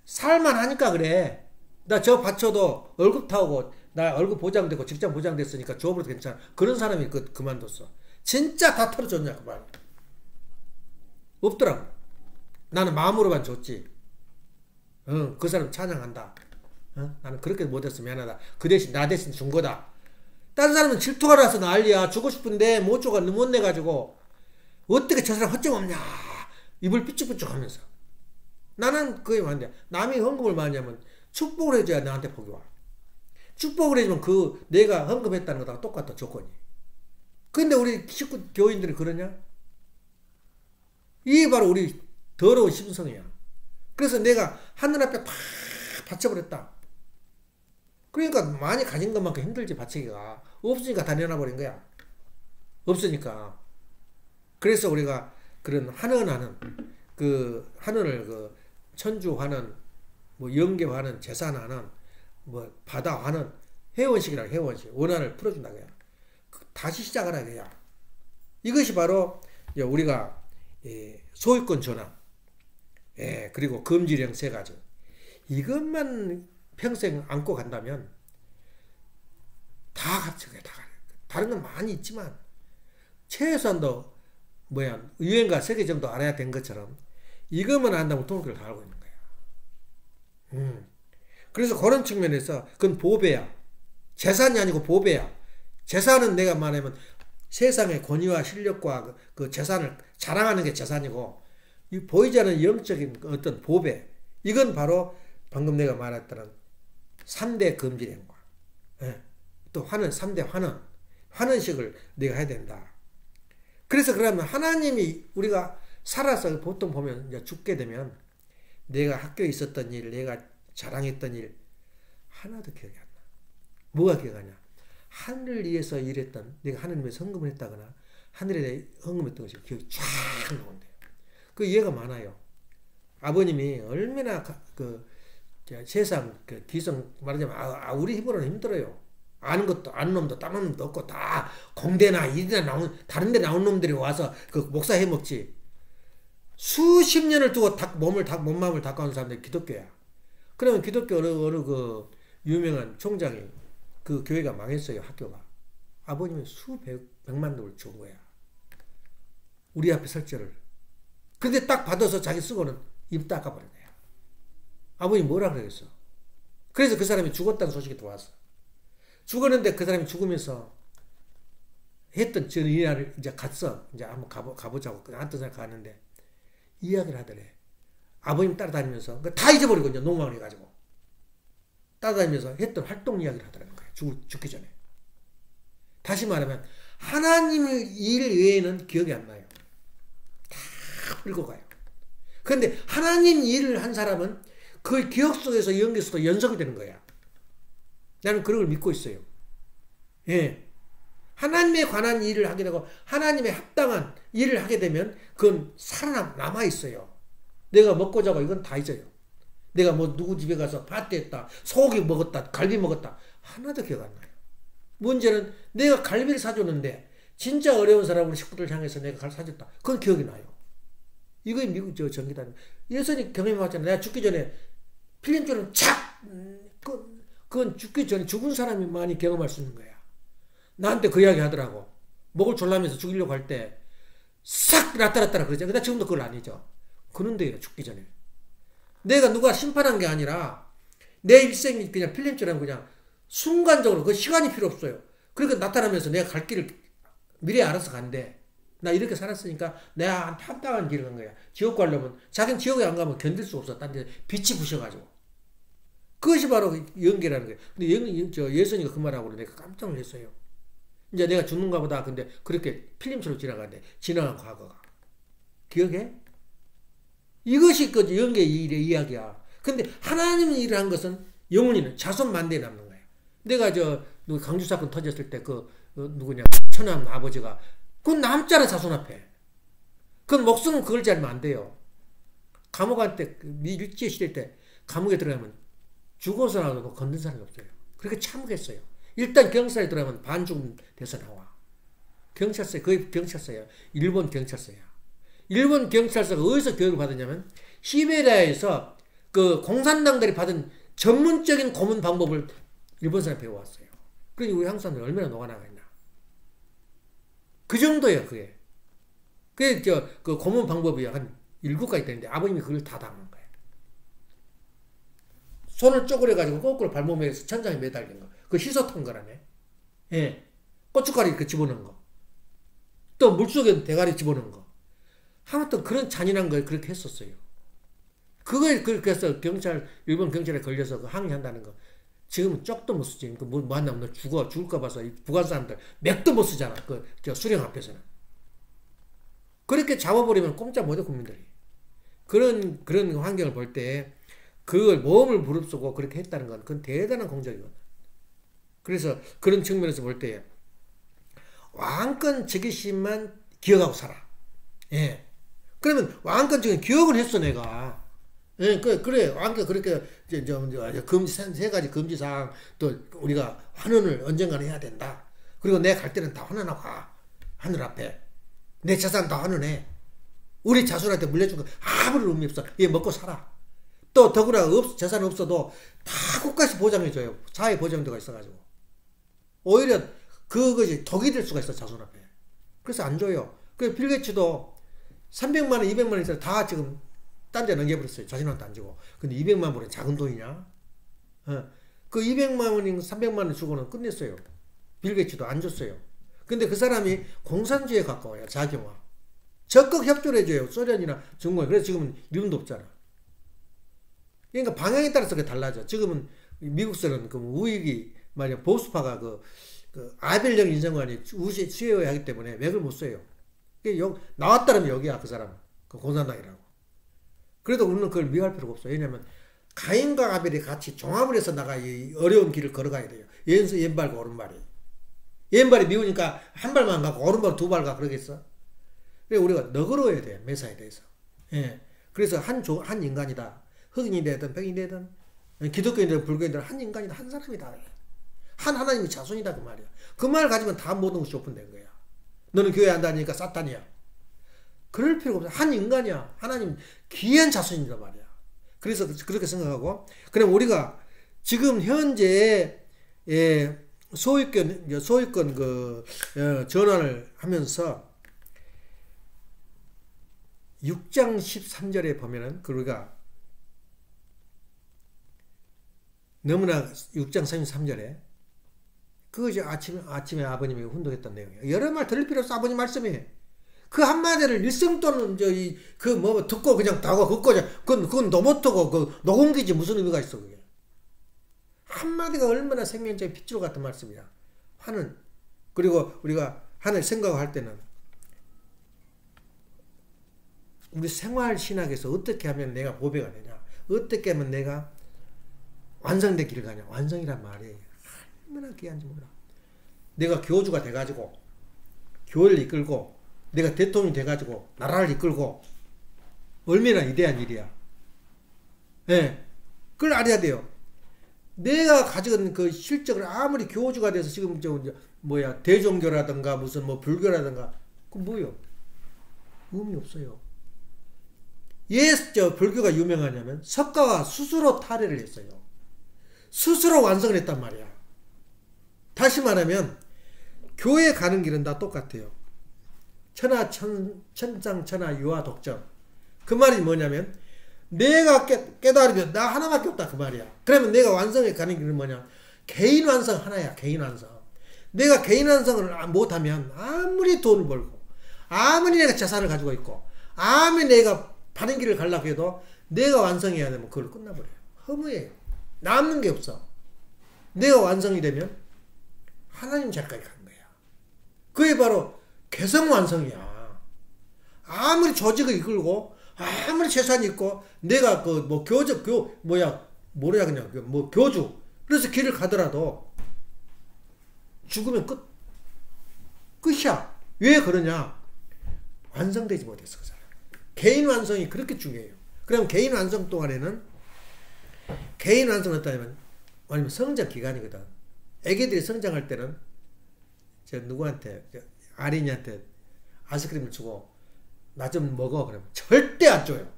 살만하니까 그래. 나 저 받쳐도 월급 타오고 나 월급 보장되고 직장 보장됐으니까 줘버려도 괜찮아. 그런 사람이 그만뒀어. 진짜 다 털어줬냐 그 말. 없더라고. 나는 마음으로만 줬지. 그 사람 찬양한다. 나는 그렇게 못했어 미안하다. 그 대신 나 대신 준 거다. 다른 사람은 질투가 나서 난리야. 주고 싶은데 못 줘가 못 내가지고 어떻게 저 사람 허점 없냐 입을 삐죽삐죽 하면서. 나는 그게 맞는데 남이 헌금을 많이 하면 축복을 해줘야 나한테 복이 와. 축복을 해주면 내가 헌금했다는 거랑 똑같아 조건이. 근데 우리 식구 교인들이 그러냐? 이게 바로 우리 더러운 심성이야. 그래서 내가 하늘 앞에 팍 바쳐버렸다. 그러니까 많이 가진 것만큼 힘들지 바치기가. 없으니까 다 내놔버린 거야. 없으니까. 그래서 우리가 그런 환원하는 환원을 천주 환원, 영계 환원, 재산 환원, 바다 환원, 회원식이라 회원식 원한을 풀어준다 그야. 다시 시작하라 그야. 이것이 바로 우리가 소유권 전환, 그리고 금지령 3가지. 이것만 평생 안고 간다면 다 갖춰요. 다. 다른 건 많이 있지만 최소한도 유행과 세계 정도 알아야 된 것처럼 이것만 안다면 통일을 다 알고 있는 거야. 그래서 그런 측면에서 그건 보배야. 재산이 아니고 보배야. 재산은 내가 말하면 세상의 권위와 실력과 그 재산을 자랑하는 게 재산이고, 이 보이지 않는 영적인 어떤 보배, 이건 바로 방금 내가 말했던 3대 금지령과 또 환원, 3대 환원식을 내가 해야 된다. 그래서 그러면 하나님이 우리가 살아서 보통 보면 이제 죽게 되면 내가 학교에 있었던 일, 내가 자랑했던 일 하나도 기억이 안 나. 뭐가 기억하냐? 하늘을 위해서 일했던, 내가 하나님 위해서 헌금을 했다거나 하늘에 대해 헌금했던 것이 기억이 쫙 나온대요. 그 이해가 많아요. 아버님이 얼마나 세상 기성 말하자면 우리 힘으로는 힘들어요. 아는 것도 아는 놈도 따는 놈도 없고 다 공대나 일이나 나온 다른 데 나온 놈들이 와서 목사 해먹지. 수십 년을 두고 몸마음을 닦아온 사람들이 기독교야. 그러면 기독교 어느 유명한 총장이 그 교회가 망했어요. 학교가. 아버님이 수백만 돈을 준 거야. 우리 앞에 설교를. 근데 딱 받아서 자기 쓰고는 입 닦아버린 거야. 아버님 뭐라 그러겠어. 그래서 그 사람이 죽었다는 소식이 들어왔어. 죽었는데 그 사람이 죽으면서 했던 전 이야기를 이제 갔어. 이제 한번 가보자고. 한두 살 가는데 이야기를 하더래. 아버님 따라다니면서 다 잊어버리고 이제 노망을 해가지고 따라다니면서 했던 활동 이야기를 하더라는 거야. 죽기 전에. 다시 말하면 하나님의 일 외에는 기억이 안 나요. 다 늙어가요. 그런데 하나님 일을 한 사람은 그 기억 속에서 연기 속에서 연속이 되는 거야. 나는 그런 걸 믿고 있어요. 예. 하나님에 관한 일을 하게 되고 하나님에 합당한 일을 하게 되면 그건 남아있어요. 내가 먹고 자고 이건 다 잊어요. 내가 누구 집에 가서 파티했다, 소고기 먹었다, 갈비 먹었다, 하나도 기억 안 나요. 문제는 내가 갈비를 사줬는데 진짜 어려운 사람으로 식구들 향해서 내가 사줬다. 그건 기억이 나요. 이거 미국 전기단 예선이 경험해봤잖아. 내가 죽기 전에 필름처럼 착! 그건 죽기 전에 죽은 사람이 많이 경험할 수 있는 거야. 나한테 그 이야기 하더라고. 목을 졸라면서 죽이려고 할 때 싹 나타났다라 그러잖아. 근데 지금도 그걸 안 잊어. 그런데요, 죽기 전에. 내가 누가 심판한 게 아니라 내 일생이 그냥 필름처럼 그냥 순간적으로 그 시간이 필요 없어요. 그러니까 나타나면서 내가 갈 길을 미래에 알아서 간대. 나 이렇게 살았으니까 내가 합당한 길을 간 거야. 지옥 가려면 자기는 지옥에 안 가면 견딜 수 없어. 딴 데 빛이 부셔가지고. 그것이 바로 연계라는 거예요. 근데 예선이가 그 말하고 내가 깜짝 놀랐어요. 이제 내가 죽는가 보다. 근데 그렇게 필름처럼 지나가는데 지나간 과거가. 기억해? 이것이 그 연계 일의 이야기야. 근데 하나님의 일을 한 것은 영원히는 자손 만대에 남는 거야. 내가 강주 사건 터졌을 때 누구냐. 천암 아버지가 그건 남자라 자손 앞에. 그건 목숨은 걸지 않으면 안 돼요. 감옥한테 일제시대 때 감옥에 들어가면 죽어서라도 건든 사람이 없어요. 그렇게 참겠어요. 일단 경찰에 들어가면 반죽 돼서 나와. 경찰서, 거의 경찰서야. 일본 경찰서야. 일본 경찰서가 어디서 교육을 받았냐면 시베리아에서 그 공산당들이 받은 전문적인 고문 방법을 일본 사람이 배워왔어요. 그러니 우리 한국 사람들 얼마나 녹아나가 있나. 그 정도예요, 그게. 그게 그 고문 방법이 한 7가지 되는데 아버님이 그걸 다 당한 거예요. 손을 쪼그려가지고 거꾸로 발목에서 천장에 매달린 거. 그 희소탄 거라네. 예. 고춧가루 이렇게 집어넣은 거. 또 물속에 대가리 집어넣은 거. 아무튼 그런 잔인한 걸 그렇게 했었어요. 그걸 그렇게 해서 일본 경찰에 걸려서 그 항의한다는 거. 지금은 쪽도 못 쓰지. 그 뭐 만나면 너 죽을까 봐서 북한 사람들 맥도 못 쓰잖아. 수령 앞에서는. 그렇게 잡아버리면 꼼짝 못해, 국민들이. 그런 환경을 볼 때, 그걸 모험을 무릅쓰고 그렇게 했다는 건, 그건 대단한 공적이거든. 그래서 그런 측면에서 볼 때, 왕권 즉위신만 기억하고 살아. 예. 그러면 왕권 즉위 기억을 했어, 내가. 예, 그래. 왕권 그렇게, 세 가지 금지사항, 또 우리가 환원을 언젠가는 해야 된다. 그리고 내가 갈 때는 다 환원하고 가. 하늘 앞에. 내 재산 다 환원해. 우리 자손한테 물려준 거 아무런 의미 없어. 얘 먹고 살아. 또 더구나 재산 없어도 다 국가에서 보장해줘요. 사회 보장도가 있어가지고. 오히려 그것이 독이 될 수가 있어, 자손 앞에. 그래서 안 줘요. 그래서 빌 게이츠도 300만 원, 200만 원 있어요. 다 지금 딴 데 넘겨버렸어요. 자신한테 안 주고. 근데 200만 원은 작은 돈이냐? 그 200만 원인 300만 원 주고는 끝냈어요. 빌 게이츠도 안 줬어요. 근데 그 사람이 공산주의에 가까워요. 자경화. 적극 협조를 해줘요. 소련이나 중국에. 그래서 지금은 이름도 없잖아. 그러니까 방향에 따라서 그게 달라져. 지금은 미국서는 그 우익이 만약 보수파가 그 아벨령 인정관이 수혜해야 하기 때문에 맥을 못 써요. 나왔다면 여기야, 그 사람. 그 공산당이라고. 그래도 우리는 그걸 미워할 필요가 없어요. 왜냐면 가인과 아벨이 같이 종합을 해서 이 어려운 길을 걸어가야 돼요. 왼발과 오른발이. 왼발이 미우니까 한 발만 가고 오른발 2발 가 그러겠어? 그래서 우리가 너그러워야 돼, 매사에 대해서. 예. 그래서 한 인간이다. 흑인이 되든 백인이 되든 기독교인이든 불교인이든 한 인간이다. 한 사람이다. 한 하나님의 자손이다, 그 말이야. 그 말 가지면 다 모든 것이 오픈된 거야. 너는 교회 안 다니니까 사탄이야. 그럴 필요가 없어. 한 인간이야. 하나님 귀한 자손이다 말이야. 그래서 그렇게 생각하고, 그럼 우리가 지금 현재 소유권 전환을 하면서 6장 13절에 보면은 우리가 너무나 6장 33절에 그것이 아침에 아버님이 훈독했던 내용이에요. 여러 말 들을 필요 없어. 아버님 말씀이 그 한마디를 일성 또는 듣고 그냥 다고 걷고 그건 노모토고 녹음기지 무슨 의미가 있어 그게. 한마디가 얼마나 생명적인 핏줄 같은 말씀이야. 그리고 우리가 하늘 생각할 때는 우리 생활 신학에서 어떻게 하면 내가 보배가 되냐, 어떻게 하면 내가 완성된 길을 가냐. 완성이란 말이 얼마나 귀한지 몰라. 내가 교주가 돼가지고 교회를 이끌고 내가 대통령이 돼가지고 나라를 이끌고 얼마나 위대한 일이야. 예, 그걸 알아야 돼요. 내가 가진 그 실적을 아무리 교주가 돼서 지금 대종교라든가 무슨 불교라든가 그 뭐요? 의미 없어요. 불교가 유명하냐면 석가가 스스로 탈해를 했어요. 스스로 완성을 했단 말이야. 다시 말하면 교회 가는 길은 다 똑같아요. 천상천하 유아 독점. 그 말이 뭐냐면 내가 깨달으면 나 하나밖에 없다 그 말이야. 그러면 내가 완성해 가는 길은 뭐냐? 개인 완성 하나야. 개인 완성. 내가 개인 완성을 못하면 아무리 돈을 벌고 아무리 내가 재산을 가지고 있고 아무리 내가 바른 길을 가려고 해도 내가 완성해야 되면 그걸로 끝나버려요. 허무해요. 남는 게 없어. 내가 완성이 되면 하나님 자리까지 가는 거야. 그게 바로 개성완성이야. 아무리 조직을 이끌고 아무리 재산이 있고 내가 교주 그래서 길을 가더라도 죽으면 끝이야. 왜 그러냐? 완성되지 못했어 그 사람. 개인 완성이 그렇게 중요해요. 그럼 개인 완성 동안에는 개인 완성은 어떠냐면 아니면 성장 기간이거든. 애기들이 성장할 때는 저 누구한테 아린이한테 아이스크림을 주고 나 좀 먹어 그러면 절대 안 줘요.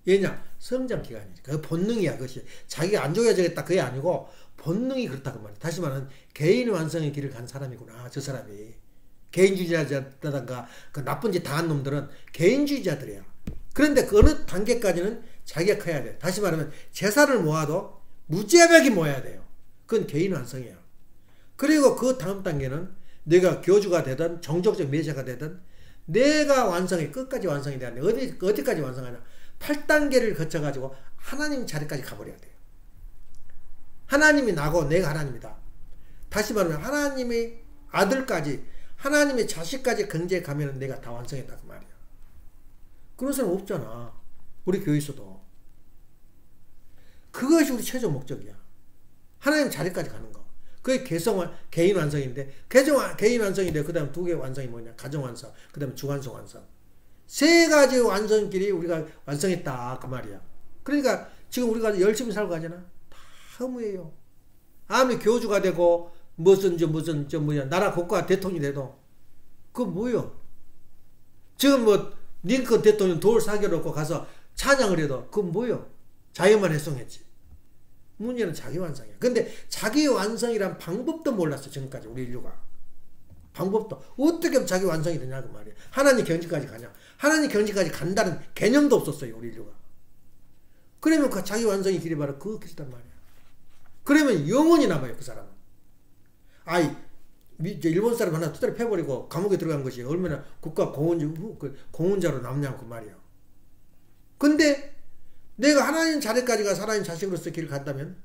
왜냐? 성장 기간이지. 그 본능이야. 그것이 자기가 안 줘야 되겠다 그게 아니고 본능이 그렇다고 말이야. 다시 말하면 개인 완성의 길을 간 사람이구나. 저 사람이 개인주의자라든가 그 나쁜 짓 당한 놈들은 개인주의자들이야. 그런데 그 어느 단계까지는 자기가 커야 돼. 다시 말하면 재산을 모아도 무자백이 모아야 돼요. 그건 개인 완성이야. 그리고 그 다음 단계는 내가 교주가 되든 정적적 메시아가 되든 내가 완성해 끝까지 완성이 돼야 돼. 어디까지 완성하냐? 8단계를 거쳐가지고 하나님 자리까지 가버려야 돼요. 하나님이 나고 내가 하나님이다. 다시 말하면 하나님의 아들까지 하나님의 자식까지 경제에 가면 내가 다 완성했다 그 말이야. 그런 사람 없잖아. 우리 교회에서도. 그것이 우리 최종 목적이야. 하나님 자리까지 가는 거. 그게 개인 완성인데 개인 완성인데 그 다음 두 개의 완성이 뭐냐? 가정 완성, 그 다음에 주관성 완성. 세 가지 완성끼리 우리가 완성했다 그 말이야. 그러니까 지금 우리가 열심히 살고 가잖아. 다 허무해요. 아무리 교주가 되고 무슨 나라 국가 대통령이 돼도 그거 뭐요? 지금 뭐 링컨 대통령 돌 사겨놓고 가서 찬양을 해도 그건 뭐요? 자기만 해송했지. 문제는 자기 완성이야. 근데 자기 완성이란 방법도 몰랐어 지금까지 우리 인류가. 방법도 어떻게 하면 자기 완성이 되냐 그 말이야. 하나님 경지까지 가냐. 하나님 경지까지 간다는 개념도 없었어요 우리 인류가. 그러면 그 자기 완성의 길이 바로 그 길이란 말이야. 그러면 영원히 남아요 그 사람은. 아이 일본 사람 하나 투자를 패버리고 감옥에 들어간 것이 얼마나 국가 공훈자로 남냐고 그 말이야. 근데 내가 하나님 자리까지 가서 하나님 자식으로서 길을 갔다면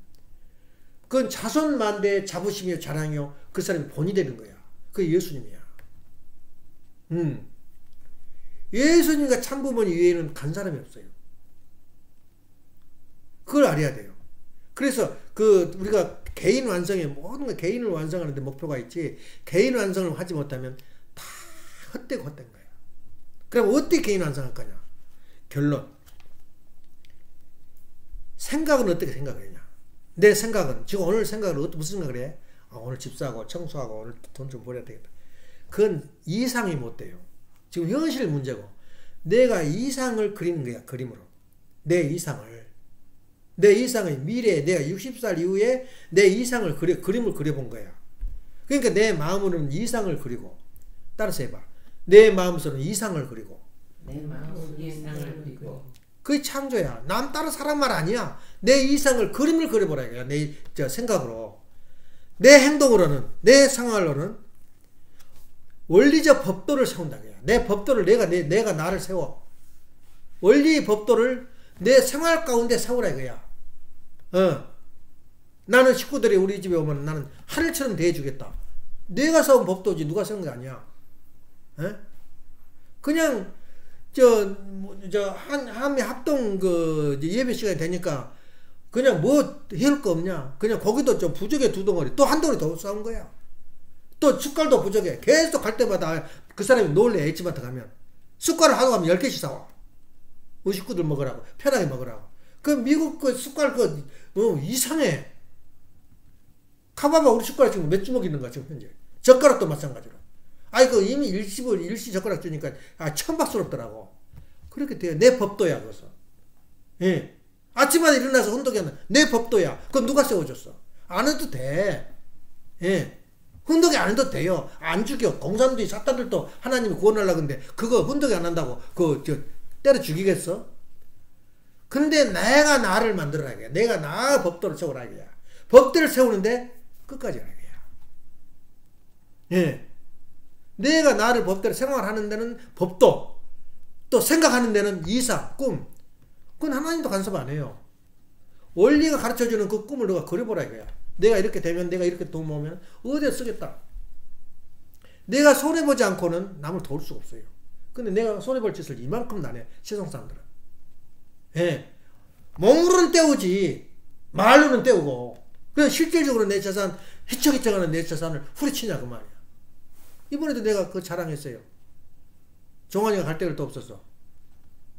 그건 자손만대의 자부심이요 자랑이요 그 사람이 본이 되는 거야. 그게 예수님이야. 예수님과 참부모님 이외에는 간 사람이 없어요. 그걸 알아야 돼요. 그래서 우리가 개인 완성에 모든 걸 개인을 완성하는데 목표가 있지 개인 완성을 하지 못하면 다 헛된 거야. 그럼 어떻게 개인 완성할 거냐? 결론. 생각은 어떻게 생각하냐? 내 생각은 지금 오늘 생각을 무슨 생각을 해? 오늘 집 사고 청소하고 오늘 돈 좀 벌어야 되겠다. 그건 이상이 못 돼요. 지금 현실 문제고 내가 이상을 그리는 거야. 그림으로. 내 이상을 미래에 내가 60살 이후에 내 이상을 그림을 그려본 거야. 그러니까 내 마음으로는 이상을 그리고 따라서 해봐. 내 마음으로는 이상을 그리고 내 마음으로 이상을 그리고 그게 창조야. 남 따라 사람 말 아니야. 내 이상을 그림을 그려보라 이거야. 내 생각으로. 내 행동으로는 내 상황으로는 원리적 법도를 세운다. 내 법도를 내가 나를 세워. 원리 법도를 내 생활 가운데 세우라 이거야. 나는 식구들이 우리 집에 오면 나는 하늘처럼 대해주겠다. 내가 세운 법도지 누가 세운 게 아니야. 그냥 한미 합동 예배 시간이 되니까 그냥 뭐 해올 거 없냐. 그냥 거기도 좀 부적에 두 덩어리 또 한 덩어리 더 싸운 거야. 또 숟갈도 부적에 계속 갈 때마다 그 사람이 놀래. H마트 가면 숟갈을 하고 가면 10개씩 사와. 우리 식구들 먹으라고 편하게 먹으라고. 그 미국 그 숟갈 이상해. 가봐봐 우리 숟가락 지금 몇 주먹 있는 거야 지금 현재. 젓가락도 마찬가지로. 이미 일시 젓가락 주니까 천박스럽더라고. 그렇게 돼요. 내 법도야 그것은. 예. 아침마다 일어나서 혼독이 안 나. 내 법도야. 그건 누가 세워줬어? 안 해도 돼. 예. 혼독이 안 해도 돼요. 안 죽여. 공산주의 사탄들도 하나님이 구원하려고 하는데 그거 혼독이 안 한다고 때려 죽이겠어? 근데 내가 나를 만들어라 이거야. 내가 나 법도를 세우라 이거야. 법도를 세우는데 끝까지 하라 이거야. 예. 내가 나를 법대로 생활하는 데는 법도, 또 생각하는 데는 이상, 꿈. 그건 하나님도 간섭 안 해요. 원리가 가르쳐주는 그 꿈을 너가 그려보라 이거야. 내가 이렇게 되면, 내가 이렇게 돈 모으면 어디에 쓰겠다. 내가 손해보지 않고는 남을 도울 수가 없어요. 근데 내가 손해볼 짓을 이만큼도 안 해. 세상 사람들은. 예. 몸으로는 때우지 말로는 때우고 그냥 실질적으로 내 재산 휘청휘청하는 내 재산을 후려치냐 그 말이야. 이번에도 내가 그거 자랑했어요. 종환이가 갈 데가 또 없었어.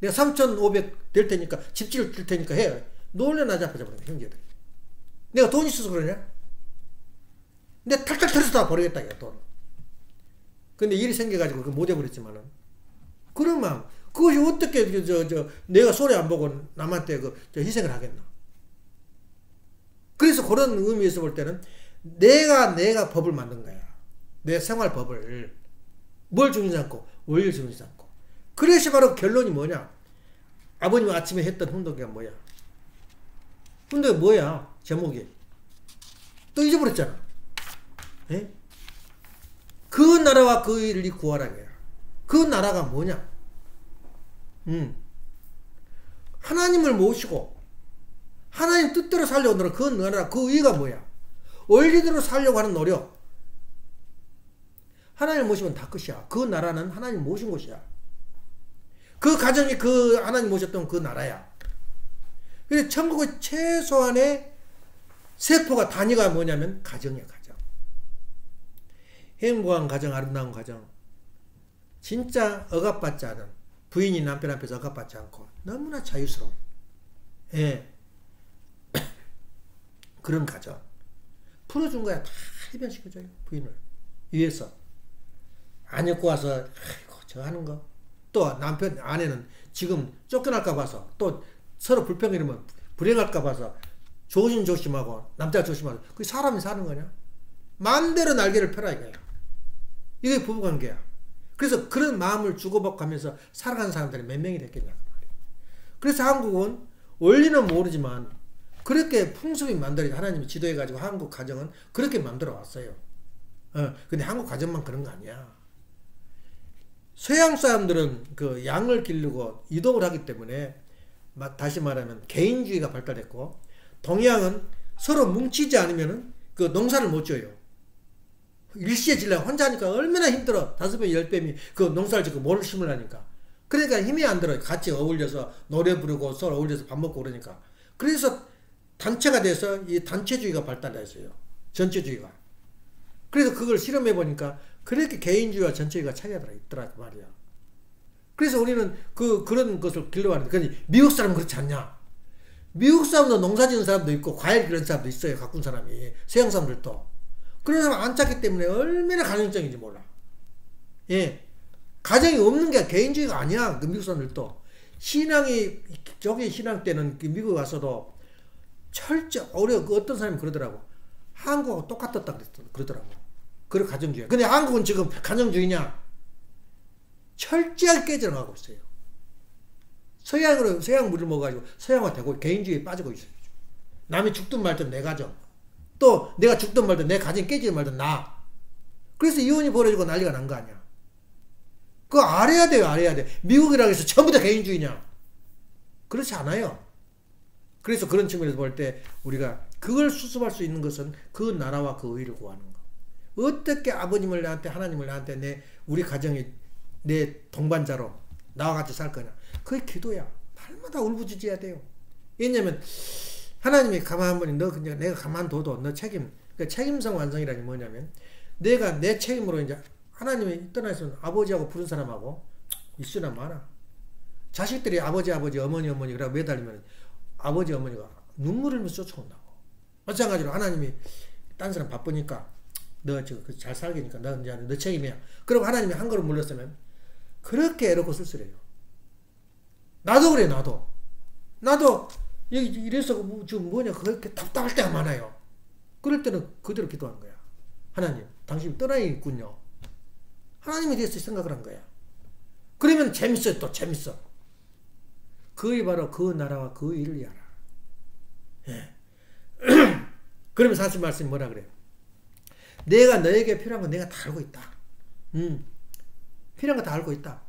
내가 3,500 될 테니까 집지를 줄 테니까 해. 놀래 나 잡아버린 거야, 형제들. 내가 돈 있어서 그러냐? 내가 탈탈 털어서 다 버리겠다, 이거 돈. 근데 일이 생겨가지고 그거 못 해버렸지만은. 그런 마음. 그것이 어떻게, 내가 소리 안 보고 남한테 희생을 하겠나. 그래서 그런 의미에서 볼 때는 내가 법을 만든 거야. 내 생활법을. 뭘 중요시 않고, 원리를 중요시 않고. 그래서 바로 결론이 뭐냐? 아버님 아침에 했던 훈독이가 뭐야? 훈독이 뭐야? 제목이. 또 잊어버렸잖아. 에? 그 나라와 그 일을 구하라. 그 나라가 뭐냐? 하나님을 모시고 하나님 뜻대로 살려고 하는 그 나라, 그 의가 뭐야? 원리대로 살려고 하는 노력. 하나님을 모시면 다 끝이야. 그 나라는 하나님 모신 곳이야. 그 가정이 그 하나님 모셨던 그 나라야. 그래서 천국의 최소한의 세포가 단위가 뭐냐면 가정이야, 가정. 행복한 가정, 아름다운 가정. 진짜 억압받지 않은, 부인이 남편 앞에서 억압받지 않고 너무나 자유스러운, 예. 그런 가정. 풀어준 거야. 다 해변시켜줘요, 부인을. 위해서. 안 입고 와서, 아이고, 저 하는 거. 또 남편, 아내는 지금 쫓겨날까 봐서, 또 서로 불평 이러면 불행할까 봐서 조심조심하고, 남자가 조심하고. 그게 사람이 사는 거냐? 마음대로 날개를 펴라, 이거야. 이게 부부관계야. 그래서 그런 마음을 주고받고 하면서 살아가는 사람들이 몇 명이 됐겠냐고 말이야. 그래서 한국은 원리는 모르지만 그렇게 풍습이 만들어져, 하나님이 지도해가지고 한국 가정은 그렇게 만들어 왔어요. 근데 한국 가정만 그런 거 아니야. 서양 사람들은 그 양을 기르고 이동을 하기 때문에, 다시 말하면 개인주의가 발달했고, 동양은 서로 뭉치지 않으면 그 농사를 못 지어요. 일시에 질려고 혼자 하니까 얼마나 힘들어. 5배, 10배미 그 농사를 짓고 뭘 심으려니까. 그러니까 힘이 안 들어요. 같이 어울려서 노래 부르고 서로 어울려서 밥 먹고 그러니까. 그래서 단체가 돼서 이 단체주의가 발달했어요. 전체주의가. 그래서 그걸 실험해 보니까 그렇게 개인주의와 전체주의가 차이가 있더라 그 말이야. 그래서 우리는 그런 것을 길러왔는데, 근데 미국 사람은 그렇지 않냐? 미국 사람도 농사 짓는 사람도 있고 과일 기르는 사람도 있어요. 가꾼 사람이. 서양 사람들도. 그런 사람 안 찾기 때문에 얼마나 가정적인지 몰라. 예. 가정이 없는 게 개인주의가 아니야. 그 미국 사람들도. 신앙이, 저기 신앙 때는 미국 와서도 어떤 사람이 그러더라고. 한국하고 똑같았다 그러더라고. 그런 가정주의. 근데 한국은 지금 가정주의냐? 철저하게 깨져나가고 있어요. 서양 물을 먹어가지고 서양화 되고 개인주의에 빠지고 있어요. 남이 죽든 말든 내 가정. 또 내가 죽든 말든 내 가정이 깨지든 말든 나. 그래서 이혼이 벌어지고 난리가 난 거 아니야. 그거 알아야 돼요. 알아야 돼. 미국이라고 해서 전부 다 개인주의냐? 그렇지 않아요. 그래서 그런 측면에서 볼 때 우리가 그걸 수습할 수 있는 것은 그 나라와 그 의를 구하는 거. 어떻게 아버님을 나한테, 하나님을 나한테 우리 가정이 내 동반자로 나와 같이 살 거냐. 그게 기도야. 날마다 울부짖어야 돼요. 왜냐면 하나님이 가만 한 번이 내가 가만둬도 너 책임, 그러니까 책임성 완성이라는 게 뭐냐면, 내가 내 책임으로 이제 하나님이 떠나서 아버지하고 부른 사람하고 이슈나 많아. 자식들이 아버지, 어머니 그러고 매달리면 아버지, 어머니가 눈물을 흘리면서 쫓아온다고. 마찬가지로 하나님이 딴 사람 바쁘니까 너 잘 살게니까 너 책임이야. 그리고 하나님이 한 걸음 물렀으면 그렇게 애롭고 쓸쓸해요. 나도 그래, 나도 이래서 지금 뭐냐, 그렇게 답답할 때가 많아요. 그럴 때는 그대로 기도한 거야. 하나님, 당신이 떠나야겠군요. 하나님에 대해서 생각을 한 거야. 그러면 재밌어요. 또 재밌어. 그게 바로 그 나라와 그 일을 위하라. 예. 그러면 사실 말씀이 뭐라 그래요? 내가 너에게 필요한 건 내가 다 알고 있다. 필요한 거 다 알고 있다.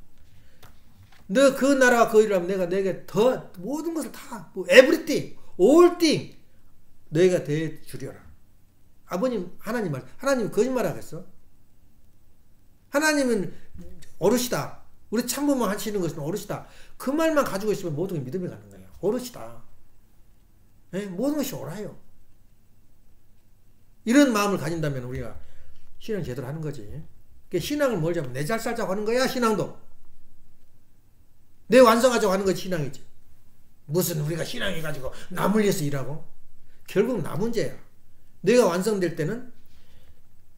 너 그 나라와 그 일을 하면 내가 너에게 더 모든 것을 다, everything, all thing 너희가 대주려라. 아버님, 하나님 말, 하나님이 거짓말 하겠어? 하나님은 어르시다. 우리 참부모 하시는 것은 어르시다. 그 말만 가지고 있으면 모든 게 믿음이 가는 거예요. 어르시다. 네? 모든 것이 옳아요. 이런 마음을 가진다면 우리가 신앙 제대로 하는 거지. 그러니까 신앙을 뭘 잡으면 내 잘 살자고 하는 거야, 신앙도. 내 완성하자고 하는 것이 신앙이지. 무슨 우리가 신앙해가지고 남을 위해서 일하고. 결국 나 문제야. 내가 완성될 때는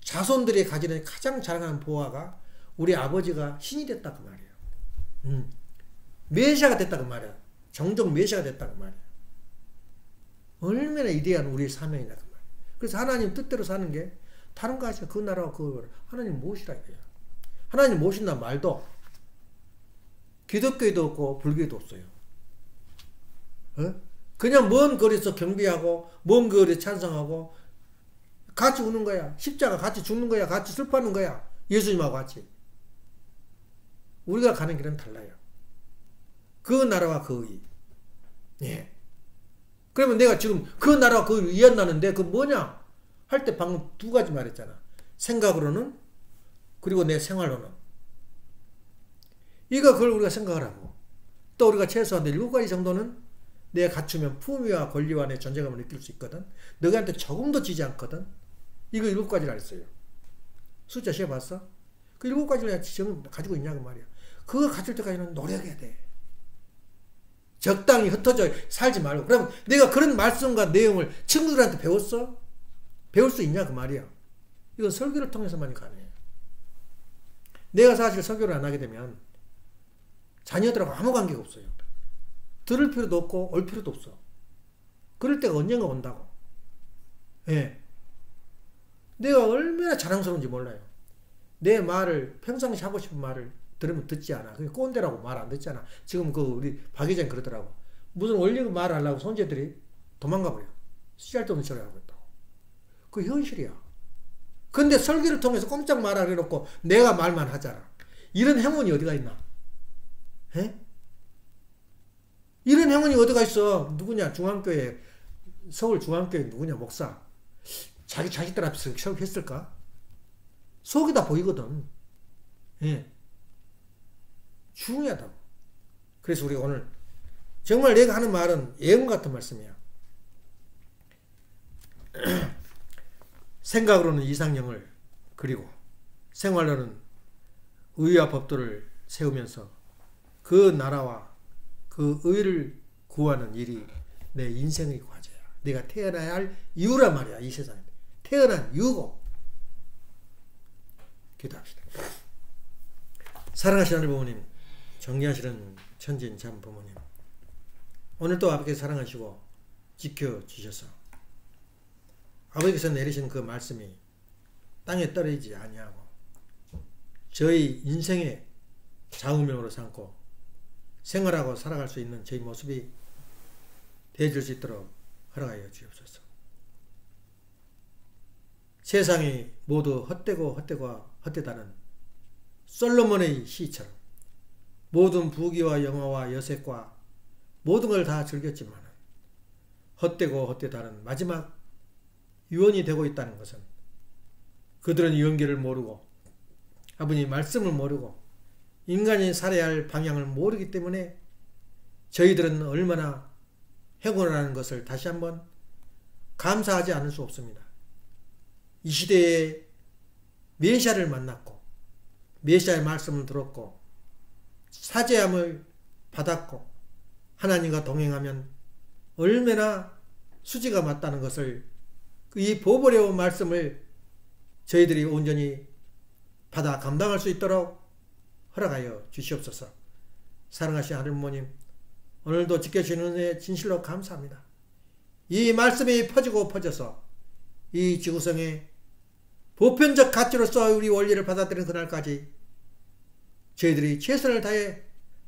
자손들이 가지는 가장 자랑하는 보화가 우리 아버지가 신이 됐다 그 말이에요. 메시아가 됐다 그 말이야. 정정 메시아가 됐다 그 말이야. 얼마나 위대한 우리의 사명이다 그 말이야. 그래서 하나님 뜻대로 사는 게 다른 거 하시면 그 나라와 그 하나님 모시라 이거야. 하나님 모신다는 말도 기독교에도 없고 불교에도 없어요. 그냥 먼 거리에서 경비하고 먼 거리에 찬성하고 같이 우는 거야. 십자가 같이 죽는 거야. 같이 슬퍼하는 거야. 예수님하고 같이. 우리가 가는 길은 달라요. 그 나라와 그 의. 예. 그러면 내가 지금 그 나라와 그 의 이해한다는데 그 뭐냐? 할 때 방금 두 가지 말했잖아. 생각으로는 그리고 내 생활로는. 이거 그걸 우리가 생각을 하고 또 우리가 최소한 7가지 정도는 내가 갖추면 품위와 권리와 내 존재감을 느낄 수 있거든. 너희한테 조금도 지지 않거든. 이거 7가지를 했어요. 숫자 세어봤어? 그 7가지를 지금 가지고 있냐고 말이야. 그거 가질 때까지는 노력해야 돼. 적당히 흩어져 살지 말고. 그럼 내가 그런 말씀과 내용을 친구들한테 배웠어? 배울 수 있냐 그 말이야. 이건 설교를 통해서만이 가능해. 내가 사실 설교를 안 하게 되면 자녀들하고 아무 관계가 없어요. 들을 필요도 없고 올 필요도 없어. 그럴 때가 언젠가 온다고. 예. 내가 얼마나 자랑스러운지 몰라요. 내 말을 평상시 하고 싶은 말을 들으면 듣지 않아. 그게 꼰대라고 말 안 듣잖아. 지금 그 우리 박 회장이 그러더라고. 무슨 원리고 말을 하려고 손재들이 도망가 버려. 쓰잘데없는 소리 하고 있다고. 그 현실이야. 근데 설교를 통해서 꼼짝 말하려 해놓고 내가 말만 하잖아. 이런 행운이 어디가 있나? 에? 이런 행운이 어디가 있어? 누구냐? 중앙교회, 서울 중앙교회 누구냐? 목사. 자기 자식들 앞에서 설교했을까? 속이 다 보이거든. 예. 중요하다고. 그래서 우리가 오늘 정말 내가 하는 말은 예언 같은 말씀이야. 생각으로는 이상형을 그리고 생활로는 의와 법도를 세우면서 그 나라와 그 의를 구하는 일이 내 인생의 과제야. 내가 태어나야 할 이유란 말이야. 이 세상에 태어난 이유고. 기도합시다. 사랑하시는 하늘 부모님, 정리하시는 천진 참 부모님, 오늘도 아버지께서 사랑하시고 지켜주셔서 아버지께서 내리신 그 말씀이 땅에 떨어지지 아니하고 저희 인생의 좌우명으로 삼고 생활하고 살아갈 수 있는 저희 모습이 되어줄 수 있도록 허락하여 주옵소서. 세상이 모두 헛되고 헛되다는 솔로몬의 시처럼 모든 부귀와 영화와 여색과 모든 걸 다 즐겼지만 헛되고 헛되다는 마지막 유언이 되고 있다는 것은 그들은 유언기를 모르고 아버님 말씀을 모르고 인간이 살아야 할 방향을 모르기 때문에 저희들은 얼마나 행운하는 것을 다시 한번 감사하지 않을 수 없습니다. 이 시대에 메시아를 만났고 메시아의 말씀을 들었고 사죄함을 받았고 하나님과 동행하면 얼마나 수지가 맞다는 것을 이 보배로운 말씀을 저희들이 온전히 받아 감당할 수 있도록 허락하여 주시옵소서. 사랑하신 하늘 부모님, 오늘도 지켜주시는 은혜 진실로 감사합니다. 이 말씀이 퍼지고 퍼져서 이 지구성에 보편적 가치로서 우리 원리를 받아들이는 그날까지 저희들이 최선을 다해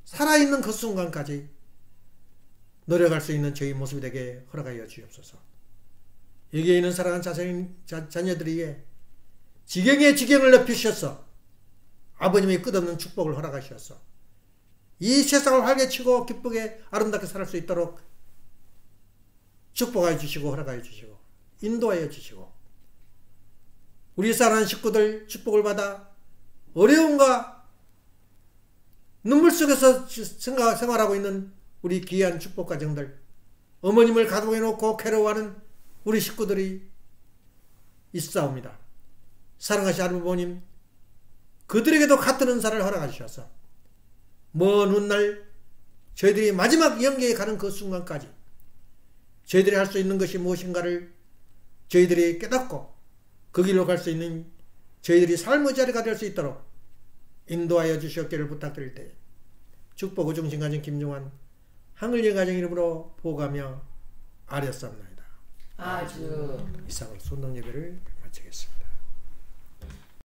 살아있는 그 순간까지 노력할 수 있는 저희 모습이 되게 허락하여 주옵소서. 여기에 있는 사랑하는 자녀들이에 지경의 지경을 높이셔서 아버님의 끝없는 축복을 허락하셔서 이 세상을 활개치고 기쁘게 아름답게 살 수 있도록 축복하여 주시고 허락하여 주시고 인도하여 주시고 우리 사랑하는 식구들 축복을 받아 어려움과 눈물 속에서 생활하고 있는 우리 귀한 축복 가정들, 어머님을 가동해 놓고 괴로워하는 우리 식구들이 있사옵니다. 사랑하신 하나님 부모님, 그들에게도 같은 은사를 허락하셔서 먼 훗날 저희들이 마지막 영계에 가는 그 순간까지 저희들이 할 수 있는 것이 무엇인가를 저희들이 깨닫고 그 길로 갈 수 있는 저희들이 삶의 자리가 될 수 있도록 인도하여 주시옵기를 부탁드릴 때 축복 우중신 가정 김종환 하늘의 가정 이름으로 보가며 아뢰었사옵나이다. 아주 이상으로 순동 예배를 마치겠습니다.